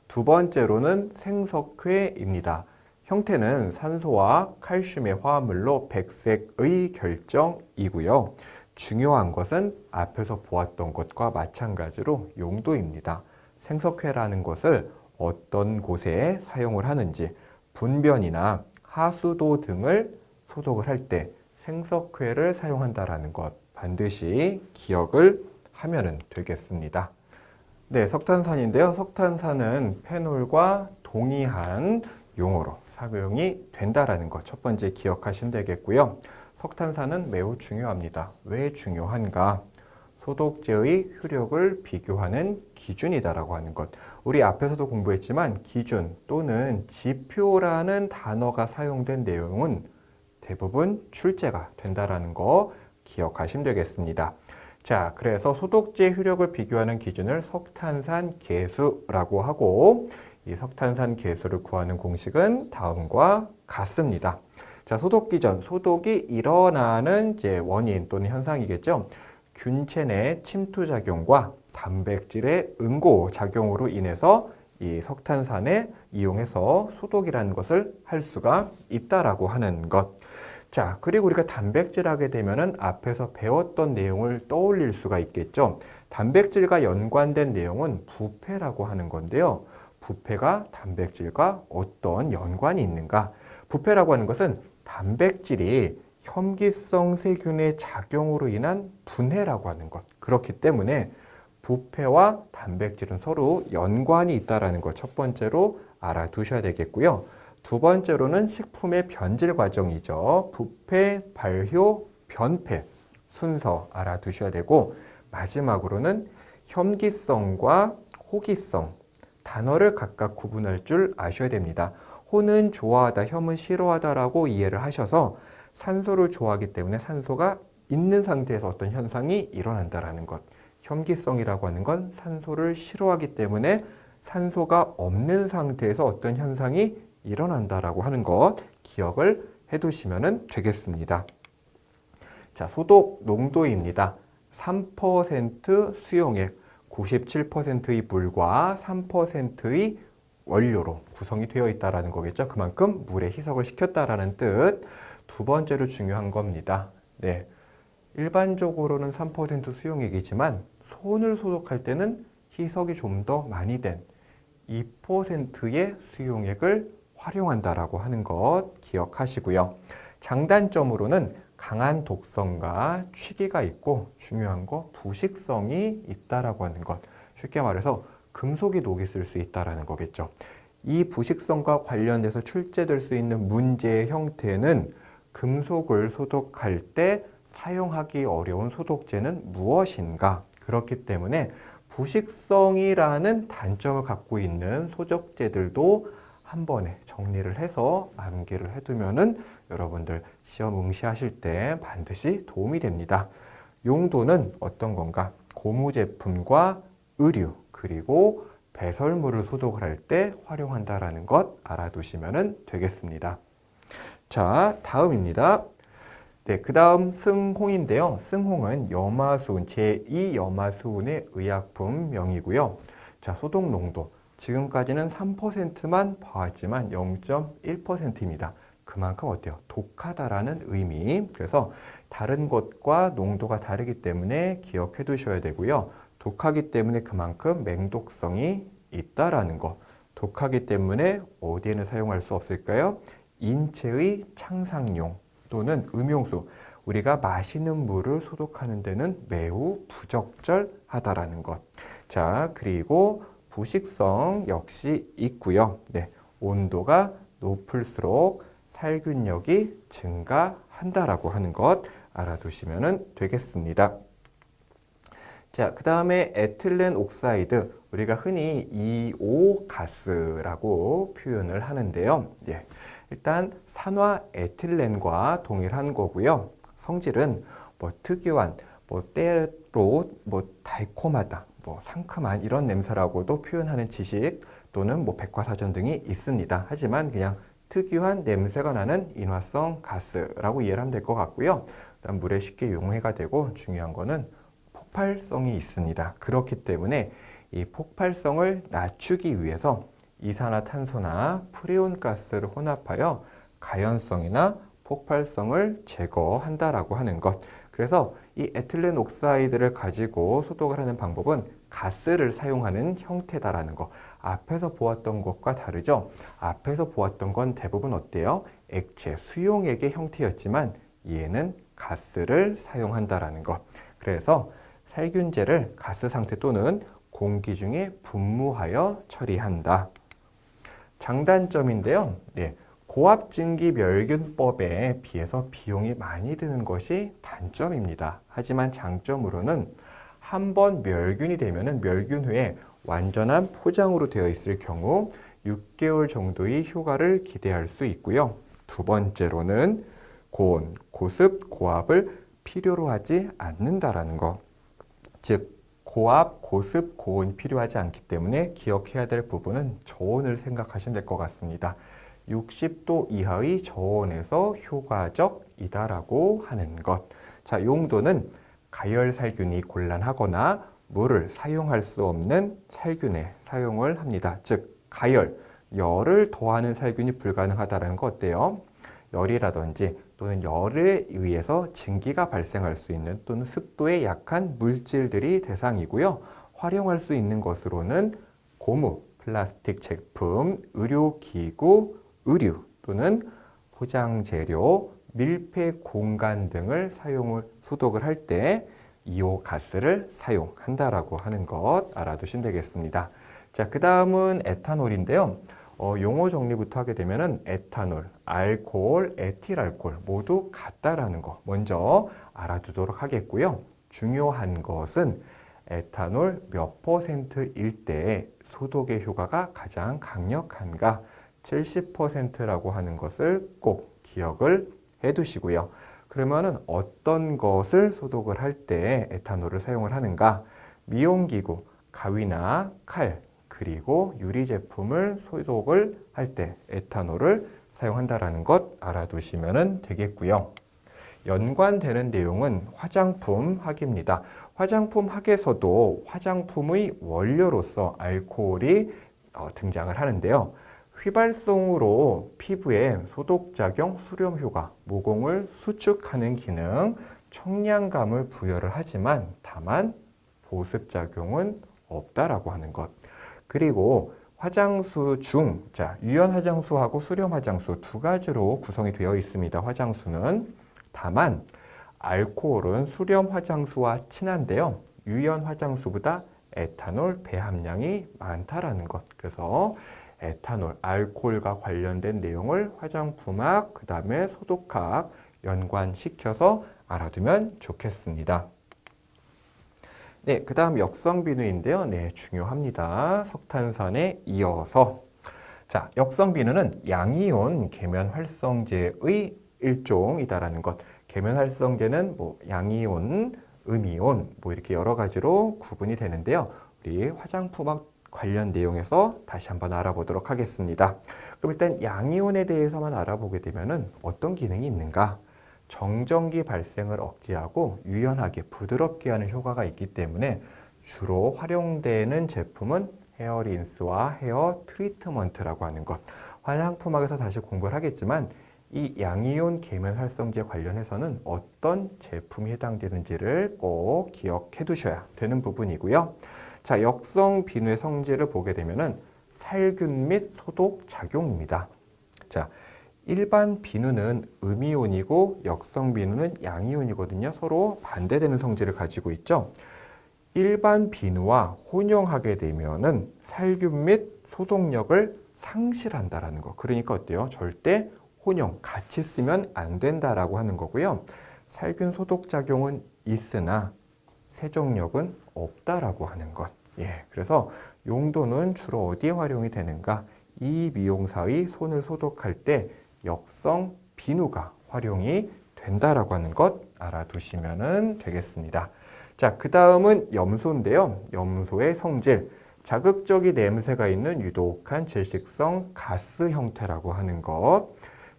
두 번째로는 생석회입니다. 형태는 산소와 칼슘의 화합물로 백색의 결정이고요. 중요한 것은 앞에서 보았던 것과 마찬가지로 용도입니다. 생석회라는 것을 어떤 곳에 사용을 하는지 분변이나 하수도 등을 소독을 할 때 생석회를 사용한다라는 것 반드시 기억을 하면 되겠습니다. 네, 석탄산인데요. 석탄산은 페놀과 동의한 용어로 사용이 된다라는 것 첫 번째 기억하시면 되겠고요. 석탄산은 매우 중요합니다. 왜 중요한가? 소독제의 효력을 비교하는 기준이다라고 하는 것. 우리 앞에서도 공부했지만 기준 또는 지표라는 단어가 사용된 내용은 대부분 출제가 된다라는 거 기억하시면 되겠습니다. 자, 그래서 소독제 효력을 비교하는 기준을 석탄산 계수라고 하고 이 석탄산 계수를 구하는 공식은 다음과 같습니다. 자, 소독 기전, 소독이 일어나는 이제 원인 또는 현상이겠죠. 균체 내 침투 작용과 단백질의 응고 작용으로 인해서 이 석탄산에 이용해서 소독이라는 것을 할 수가 있다라고 하는 것. 자, 그리고 우리가 단백질 하게 되면은 앞에서 배웠던 내용을 떠올릴 수가 있겠죠. 단백질과 연관된 내용은 부패라고 하는 건데요. 부패가 단백질과 어떤 연관이 있는가? 부패라고 하는 것은 단백질이 혐기성 세균의 작용으로 인한 분해라고 하는 것. 그렇기 때문에 부패와 단백질은 서로 연관이 있다는 것 첫 번째로 알아두셔야 되겠고요. 두 번째로는 식품의 변질 과정이죠. 부패, 발효, 변패 순서 알아두셔야 되고 마지막으로는 혐기성과 호기성 단어를 각각 구분할 줄 아셔야 됩니다. 호는 좋아하다, 혐은 싫어하다라고 이해를 하셔서 산소를 좋아하기 때문에 산소가 있는 상태에서 어떤 현상이 일어난다라는 것. 혐기성이라고 하는 건 산소를 싫어하기 때문에 산소가 없는 상태에서 어떤 현상이 일어난다라고 하는 것 기억을 해두시면 되겠습니다. 자, 소독 농도입니다. 3% 수용액, 97%의 물과 3%의 원료로 구성이 되어 있다는 거겠죠. 그만큼 물에 희석을 시켰다라는 뜻. 두 번째로 중요한 겁니다. 네, 일반적으로는 3% 수용액이지만 손을 소독할 때는 희석이 좀 더 많이 된 2%의 수용액을 활용한다라고 하는 것 기억하시고요. 장단점으로는 강한 독성과 취기가 있고 중요한 거 부식성이 있다라고 하는 것. 쉽게 말해서 금속이 녹이 쓸 수 있다라는 거겠죠. 이 부식성과 관련돼서 출제될 수 있는 문제의 형태는 금속을 소독할 때 사용하기 어려운 소독제는 무엇인가? 그렇기 때문에 부식성이라는 단점을 갖고 있는 소독제들도 한 번에 정리를 해서 암기를 해두면은 여러분들 시험 응시하실 때 반드시 도움이 됩니다. 용도는 어떤 건가? 고무 제품과 의류 그리고 배설물을 소독을 할 때 활용한다라는 것 알아두시면 되겠습니다. 자, 다음입니다. 네, 그 다음 승홍인데요. 승홍은 염화수은, 제2염화수은의 의약품명이고요. 자, 소독 농도. 지금까지는 3%만 봐왔지만 0.1%입니다. 그만큼 어때요? 독하다라는 의미. 그래서 다른 것과 농도가 다르기 때문에 기억해 두셔야 되고요. 독하기 때문에 그만큼 맹독성이 있다라는 거. 독하기 때문에 어디에는 사용할 수 없을까요? 인체의 창상용 또는 음용수, 우리가 마시는 물을 소독하는 데는 매우 부적절하다라는 것. 자, 그리고 부식성 역시 있고요. 네, 온도가 높을수록 살균력이 증가한다라고 하는 것 알아두시면 되겠습니다. 자, 그 다음에 에틸렌 옥사이드, 우리가 흔히 EO 가스라고 표현을 하는데요. 예, 일단 산화 에틸렌과 동일한 거고요. 성질은 특유한 때로 달콤하다, 상큼한 이런 냄새라고도 표현하는 지식 또는 백과사전 등이 있습니다. 하지만 그냥 특유한 냄새가 나는 인화성 가스라고 이해를 하면 될 것 같고요. 그다음 물에 쉽게 용해가 되고 중요한 거는 폭발성이 있습니다. 그렇기 때문에 이 폭발성을 낮추기 위해서 이산화탄소나 프레온 가스를 혼합하여 가연성이나 폭발성을 제거한다라고 하는 것. 그래서 이 에틸렌 옥사이드를 가지고 소독을 하는 방법은 가스를 사용하는 형태다라는 거. 앞에서 보았던 것과 다르죠? 앞에서 보았던 건 대부분 어때요? 액체, 수용액의 형태였지만 얘는 가스를 사용한다라는 것. 그래서 살균제를 가스 상태 또는 공기 중에 분무하여 처리한다. 장단점인데요. 네, 고압증기멸균법에 비해서 비용이 많이 드는 것이 단점입니다. 하지만 장점으로는 한번 멸균이 되면 멸균 후에 완전한 포장으로 되어 있을 경우 6개월 정도의 효과를 기대할 수 있고요. 두 번째로는 고온, 고습, 고압을 필요로 하지 않는다라는 것. 즉 고압, 고습, 고온이 필요하지 않기 때문에 기억해야 될 부분은 저온을 생각하시면 될 것 같습니다. 60도 이하의 저온에서 효과적이다라고 하는 것. 자, 용도는 가열살균이 곤란하거나 물을 사용할 수 없는 살균에 사용을 합니다. 즉 가열, 열을 더하는 살균이 불가능하다는 거 어때요? 열이라든지 또는 열에 의해서 증기가 발생할 수 있는 또는 습도에 약한 물질들이 대상이고요. 활용할 수 있는 것으로는 고무, 플라스틱 제품, 의료기구, 의류 또는 포장재료, 밀폐 공간 등을 소독을 할 때 이오 가스를 사용한다라고 하는 것 알아두시면 되겠습니다. 자, 그 다음은 에탄올인데요. 용어 정리부터 하게 되면은 에탄올, 알코올, 에틸알코올 모두 같다라는 거 먼저 알아두도록 하겠고요. 중요한 것은 에탄올 몇 %일 때 소독의 효과가 가장 강력한가 70%라고 하는 것을 꼭 기억을 해 두시고요. 그러면은 어떤 것을 소독을 할 때 에탄올을 사용을 하는가? 미용기구, 가위나 칼, 그리고 유리 제품을 소독을 할 때 에탄올을 사용한다라는 것 알아두시면 되겠고요. 연관되는 내용은 화장품 학입니다. 화장품 학에서도 화장품의 원료로서 알코올이 등장을 하는데요. 휘발성으로 피부에 소독작용, 수렴 효과, 모공을 수축하는 기능, 청량감을 부여를 하지만 다만 보습작용은 없다라고 하는 것. 그리고 화장수 중, 유연 화장수하고 수렴 화장수 두 가지로 구성이 되어 있습니다. 화장수는. 다만 알코올은 수렴 화장수와 친한데요. 유연 화장수보다 에탄올 배합량이 많다라는 것. 그래서 에탄올, 알코올과 관련된 내용을 화장품학, 그 다음에 소독학 연관시켜서 알아두면 좋겠습니다. 네, 그 다음 역성비누인데요. 네, 중요합니다. 석탄산에 이어서. 자, 역성비누는 양이온 계면활성제의 일종이다라는 것. 계면활성제는 양이온, 음이온, 이렇게 여러 가지로 구분이 되는데요. 우리 화장품학 관련 내용에서 다시 한번 알아보도록 하겠습니다. 그럼 일단 양이온에 대해서만 알아보게 되면은 어떤 기능이 있는가? 정전기 발생을 억제하고 유연하게 부드럽게 하는 효과가 있기 때문에 주로 활용되는 제품은 헤어 린스와 헤어 트리트먼트라고 하는 것. 화장품학에서 다시 공부를 하겠지만 이 양이온 계면활성제 관련해서는 어떤 제품이 해당되는지를 꼭 기억해 두셔야 되는 부분이고요. 자, 역성 비누의 성질을 보게 되면은 살균 및 소독 작용입니다. 자, 일반 비누는 음이온이고 역성 비누는 양이온이거든요. 서로 반대되는 성질을 가지고 있죠. 일반 비누와 혼용하게 되면은 살균 및 소독력을 상실한다라는 거. 그러니까 어때요? 절대 혼용, 같이 쓰면 안 된다라고 하는 거고요. 살균 소독 작용은 있으나 세정력은 없다라고 하는 것. 예, 그래서 용도는 주로 어디에 활용이 되는가? 이 미용사의 손을 소독할 때 역성 비누가 활용이 된다라고 하는 것 알아두시면 되겠습니다. 자, 그 다음은 염소인데요. 염소의 성질. 자극적인 냄새가 있는 유독한 질식성 가스 형태라고 하는 것.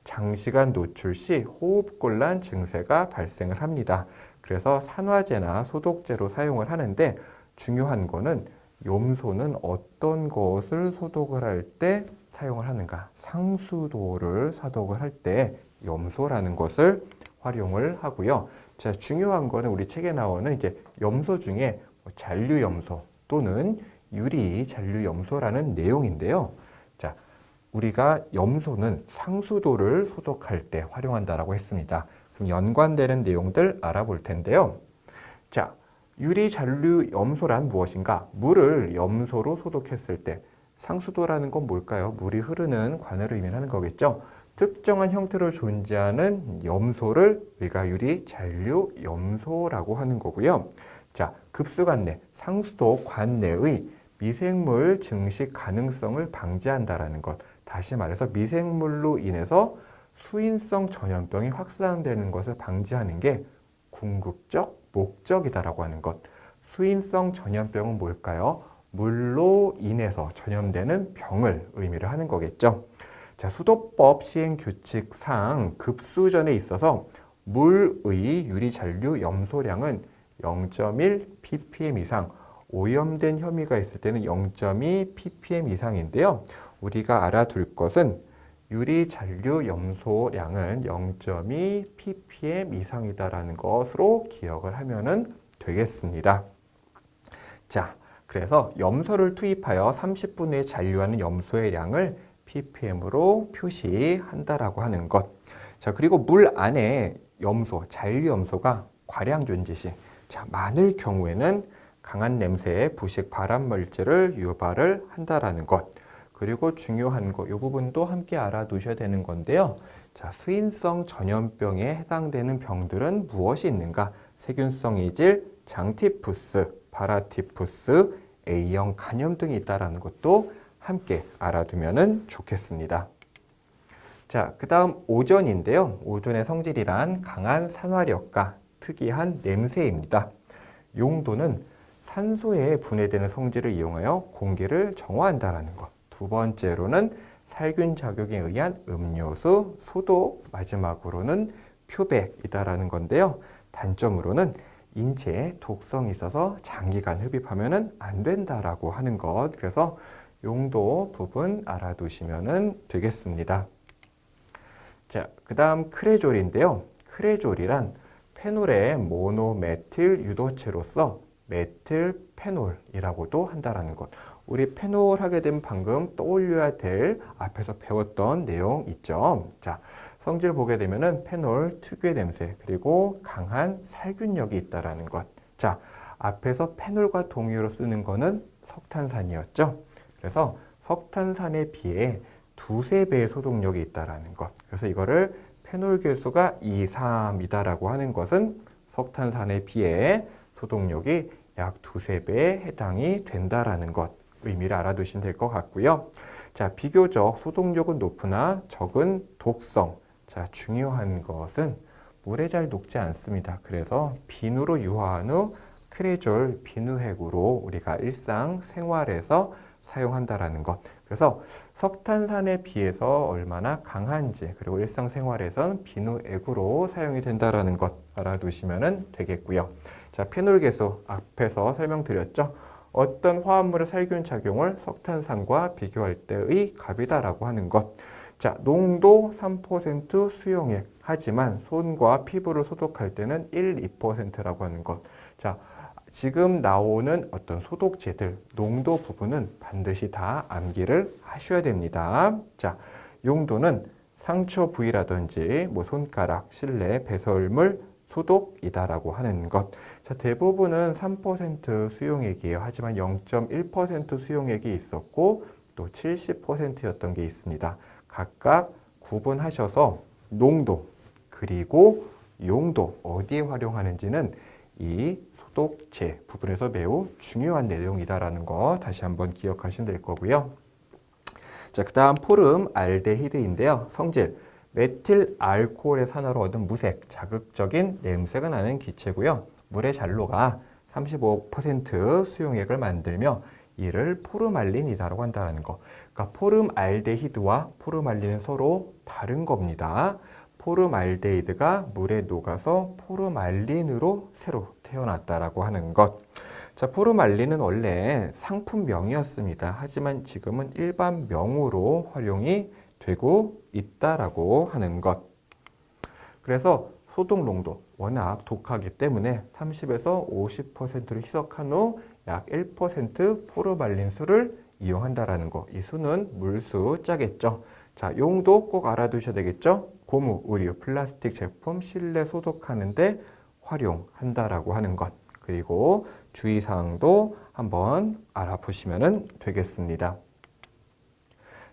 장시간 노출 시 호흡곤란 증세가 발생을 합니다. 그래서 산화제나 소독제로 사용을 하는데 중요한 거는 염소는 어떤 것을 소독을 할 때 사용을 하는가? 상수도를 소독을 할 때 염소라는 것을 활용을 하고요. 자, 중요한 거는 우리 책에 나오는 이제 염소 중에 잔류염소 또는 유리 잔류염소라는 내용인데요. 자, 우리가 염소는 상수도를 소독할 때 활용한다라고 했습니다. 그럼 연관되는 내용들 알아볼 텐데요. 자, 유리 잔류 염소란 무엇인가? 물을 염소로 소독했을 때 상수도라는 건 뭘까요? 물이 흐르는 관을 의미하는 거겠죠. 특정한 형태로 존재하는 염소를 우리가 유리 잔류 염소라고 하는 거고요. 자, 급수관내, 상수도 관내의 미생물 증식 가능성을 방지한다라는 것. 다시 말해서 미생물로 인해서 수인성 전염병이 확산되는 것을 방지하는 게 궁극적 목적이다라고 하는 것. 수인성 전염병은 뭘까요? 물로 인해서 전염되는 병을 의미를 하는 거겠죠. 자, 수도법 시행 규칙상 급수전에 있어서 물의 유리 잔류 염소량은 0.1 ppm 이상, 오염된 혐의가 있을 때는 0.2 ppm 이상인데요. 우리가 알아둘 것은 유리 잔류 염소량은 0.2 ppm 이상이다라는 것으로 기억을 하면 되겠습니다. 자, 그래서 염소를 투입하여 30분 후에 잔류하는 염소의 양을 ppm으로 표시한다라고 하는 것. 자, 그리고 물 안에 염소, 잔류 염소가 과량 존재 시, 자, 많을 경우에는 강한 냄새의 부식 발암 물질을 유발을 한다라는 것. 그리고 중요한 거, 이 부분도 함께 알아두셔야 되는 건데요. 자, 수인성 전염병에 해당되는 병들은 무엇이 있는가? 세균성 이질, 장티푸스, 파라티푸스, A형 간염 등이 있다는 것도 함께 알아두면 좋겠습니다. 자, 그 다음 오존인데요. 오존의 성질이란 강한 산화력과 특이한 냄새입니다. 용도는 산소에 분해되는 성질을 이용하여 공기를 정화한다는 것. 두 번째로는 살균 작용에 의한 음료수, 소독, 마지막으로는 표백이다라는 건데요. 단점으로는 인체에 독성이 있어서 장기간 흡입하면 안 된다라고 하는 것. 그래서 용도 부분 알아두시면 되겠습니다. 자, 그 다음 크레졸인데요. 크레졸이란 페놀의 모노메틸 유도체로서 메틸페놀이라고도 한다라는 것. 우리 페놀 하게 되면 방금 떠올려야 될 앞에서 배웠던 내용 있죠. 자, 성질 보게 되면은 페놀 특유의 냄새 그리고 강한 살균력이 있다라는 것. 자, 앞에서 페놀과 동의어로 쓰는 거는 석탄산이었죠. 그래서 석탄산에 비해 두세 배의 소독력이 있다라는 것. 그래서 이거를 페놀 계수가 2, 3이다라고 하는 것은 석탄산에 비해 소독력이 약 두세 배에 해당이 된다라는 것 의미를 알아두시면 될 것 같고요. 자, 비교적 소독력은 높으나 적은 독성. 자, 중요한 것은 물에 잘 녹지 않습니다. 그래서 비누로 유화한 후 크레졸 비누액으로 우리가 일상생활에서 사용한다라는 것. 그래서 석탄산에 비해서 얼마나 강한지, 그리고 일상생활에서는 비누액으로 사용이 된다라는 것 알아두시면 되겠고요. 자, 페놀 계수 앞에서 설명드렸죠. 어떤 화합물의 살균 작용을 석탄산과 비교할 때의 값이다라고 하는 것. 자, 농도 3% 수용액. 하지만 손과 피부를 소독할 때는 1, 2%라고 하는 것. 자, 지금 나오는 어떤 소독제들, 농도 부분은 반드시 다 암기를 하셔야 됩니다. 자, 용도는 상처 부위라든지 뭐 손가락, 실내, 배설물 소독이다라고 하는 것. 자, 대부분은 3% 수용액이에요. 하지만 0.1% 수용액이 있었고 또 70%였던 게 있습니다. 각각 구분하셔서 농도 그리고 용도 어디에 활용하는지는 이 소독제 부분에서 매우 중요한 내용이다라는 거 다시 한번 기억하시면 될 거고요. 자, 그 다음 포름 알데히드인데요. 성질 메틸 알코올의 산화로 얻은 무색, 자극적인 냄새가 나는 기체고요. 물의 잔로가 35% 수용액을 만들며 이를 포름알린이다라고 한다는 거. 그러니까 포름알데히드와 포름알린은 서로 다른 겁니다. 포름알데히드가 물에 녹아서 포름알린으로 새로 태어났다라고 하는 것. 자, 포름알린은 원래 상품명이었습니다. 하지만 지금은 일반명으로 활용이 되고 있다라고 하는 것. 그래서 소독 농도 워낙 독하기 때문에 30에서 50%를 희석한 후 약 1% 포름알린 수를 이용한다라는 거. 이 수는 물수 짜겠죠. 자, 용도 꼭 알아두셔야 되겠죠. 고무, 의류, 플라스틱 제품 실내 소독하는데 활용한다라고 하는 것. 그리고 주의사항도 한번 알아보시면 되겠습니다.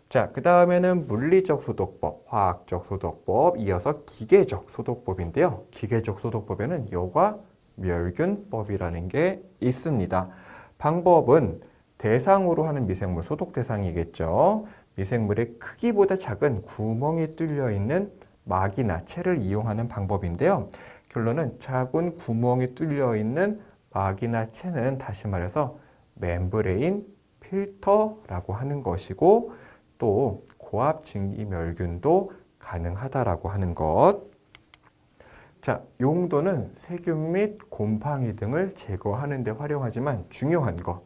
자, 그 다음에는 물리적 소독법, 화학적 소독법, 이어서 기계적 소독법인데요. 기계적 소독법에는 여과 멸균법이라는 게 있습니다. 방법은 대상으로 하는 미생물, 소독 대상이겠죠. 미생물의 크기보다 작은 구멍이 뚫려 있는 막이나 채를 이용하는 방법인데요. 결론은 작은 구멍이 뚫려 있는 막이나 채는 다시 말해서 멤브레인 필터라고 하는 것이고 또 고압 증기멸균도 가능하다라고 하는 것. 자, 용도는 세균 및 곰팡이 등을 제거하는 데 활용하지만 중요한 것.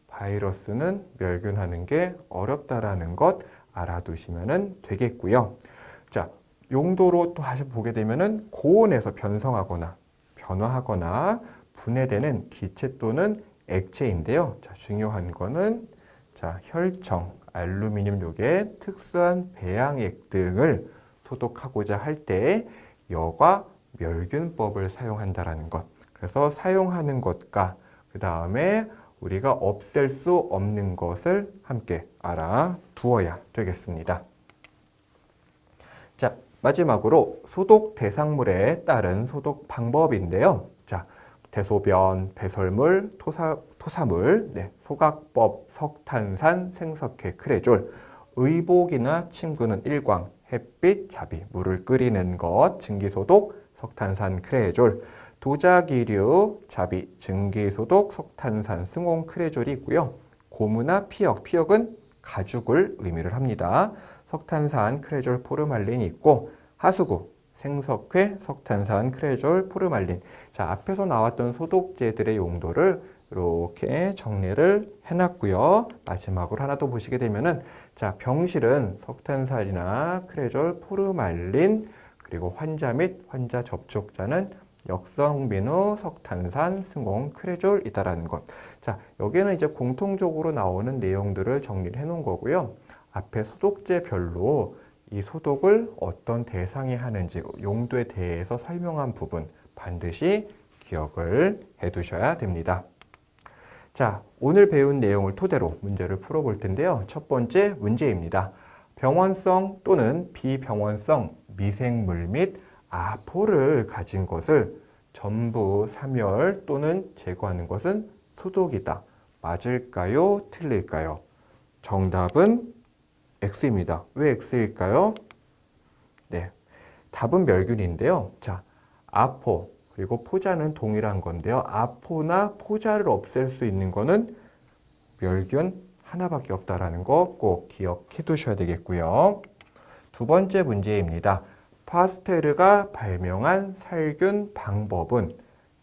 바이러스는 멸균하는 게 어렵다라는 것 알아두시면 되겠고요. 자, 용도로 또 다시 보게 되면은 고온에서 변성하거나 변화하거나 분해되는 기체 또는 액체인데요. 자, 중요한 거는 자, 혈청, 알루미늄 요괴, 특수한 배양액 등을 소독하고자 할 때 여과 멸균법을 사용한다라는 것. 그래서 사용하는 것과 그 다음에 우리가 없앨 수 없는 것을 함께 알아두어야 되겠습니다. 자, 마지막으로 소독 대상물에 따른 소독 방법인데요. 자, 대소변, 배설물, 토사물, 소각법, 석탄산, 생석회, 크레졸, 의복이나 침구는 일광, 햇빛, 자비, 물을 끓이는 것, 증기소독, 석탄산, 크레졸, 도자기류, 자비, 증기소독, 석탄산, 승온, 크레졸이 있고요. 고무나 피혁, 피혁은 가죽을 의미를 합니다. 석탄산, 크레졸, 포르말린이 있고 하수구, 생석회, 석탄산, 크레졸, 포르말린. 자, 앞에서 나왔던 소독제들의 용도를 이렇게 정리를 해놨고요. 마지막으로 하나 더 보시게 되면은 자, 병실은 석탄산이나 크레졸, 포르말린 그리고 환자 및 환자 접촉자는 역성비누, 석탄산, 승온, 크레졸이다라는 것. 자, 여기는 이제 공통적으로 나오는 내용들을 정리를 해놓은 거고요. 앞에 소독제별로 이 소독을 어떤 대상이 하는지 용도에 대해서 설명한 부분 반드시 기억을 해 두셔야 됩니다. 자, 오늘 배운 내용을 토대로 문제를 풀어볼 텐데요. 첫 번째 문제입니다. 병원성 또는 비병원성 미생물 및 아포를 가진 것을 전부 사멸 또는 제거하는 것은 소독이다. 맞을까요? 틀릴까요? 정답은 X입니다. 왜 X일까요? 네, 답은 멸균인데요. 자, 아포 그리고 포자는 동일한 건데요. 아포나 포자를 없앨 수 있는 거는 멸균 하나밖에 없다라는 거 꼭 기억해 두셔야 되겠고요. 두 번째 문제입니다. 파스테르가 발명한 살균 방법은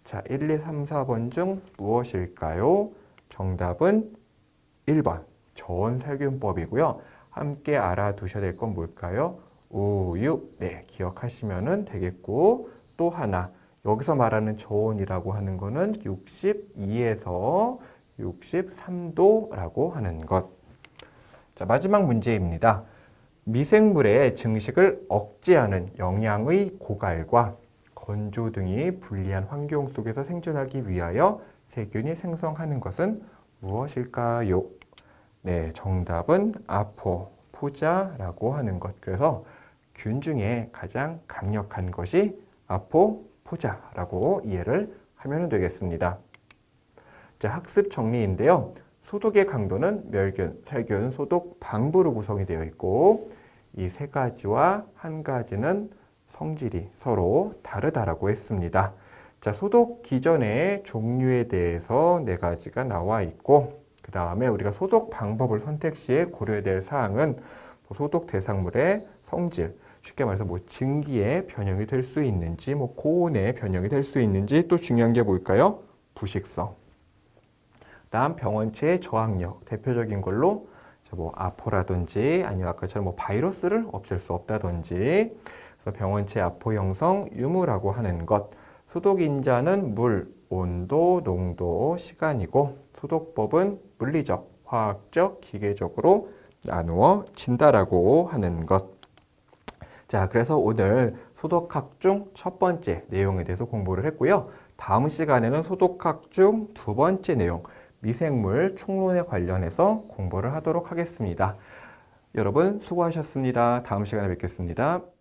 자, 1, 2, 3, 4번 중 무엇일까요? 정답은 1번 저온 살균법이고요. 함께 알아두셔야 될 건 뭘까요? 우유. 네, 기억하시면 되겠고 또 하나 여기서 말하는 저온이라고 하는 거는 62에서 63도라고 하는 것. 자, 마지막 문제입니다. 미생물의 증식을 억제하는 영양의 고갈과 건조 등이 불리한 환경 속에서 생존하기 위하여 세균이 생성하는 것은 무엇일까요? 네, 정답은 아포, 포자라고 하는 것. 그래서 균 중에 가장 강력한 것이 아포, 포자라고 이해를 하면 되겠습니다. 자, 학습 정리인데요. 소독의 강도는 멸균, 살균, 소독, 방부로 구성이 되어 있고 이 세 가지와 한 가지는 성질이 서로 다르다라고 했습니다. 자, 소독 기전의 종류에 대해서 네 가지가 나와 있고 그 다음에 우리가 소독 방법을 선택 시에 고려해야 될 사항은 소독 대상물의 성질, 쉽게 말해서 증기의 변형이 될 수 있는지, 고온의 변형이 될 수 있는지, 또 중요한 게 뭘까요? 부식성. 다음 병원체의 저항력, 대표적인 걸로 아포라든지 아니면 아까처럼 바이러스를 없앨 수 없다든지, 그래서 병원체 아포 형성 유무라고 하는 것. 소독 인자는 물, 온도, 농도, 시간이고 소독법은 물리적, 화학적, 기계적으로 나누어진다라고 하는 것. 자, 그래서 오늘 소독학 중 첫 번째 내용에 대해서 공부를 했고요. 다음 시간에는 소독학 중 두 번째 내용, 미생물 총론에 관련해서 공부를 하도록 하겠습니다. 여러분 수고하셨습니다. 다음 시간에 뵙겠습니다.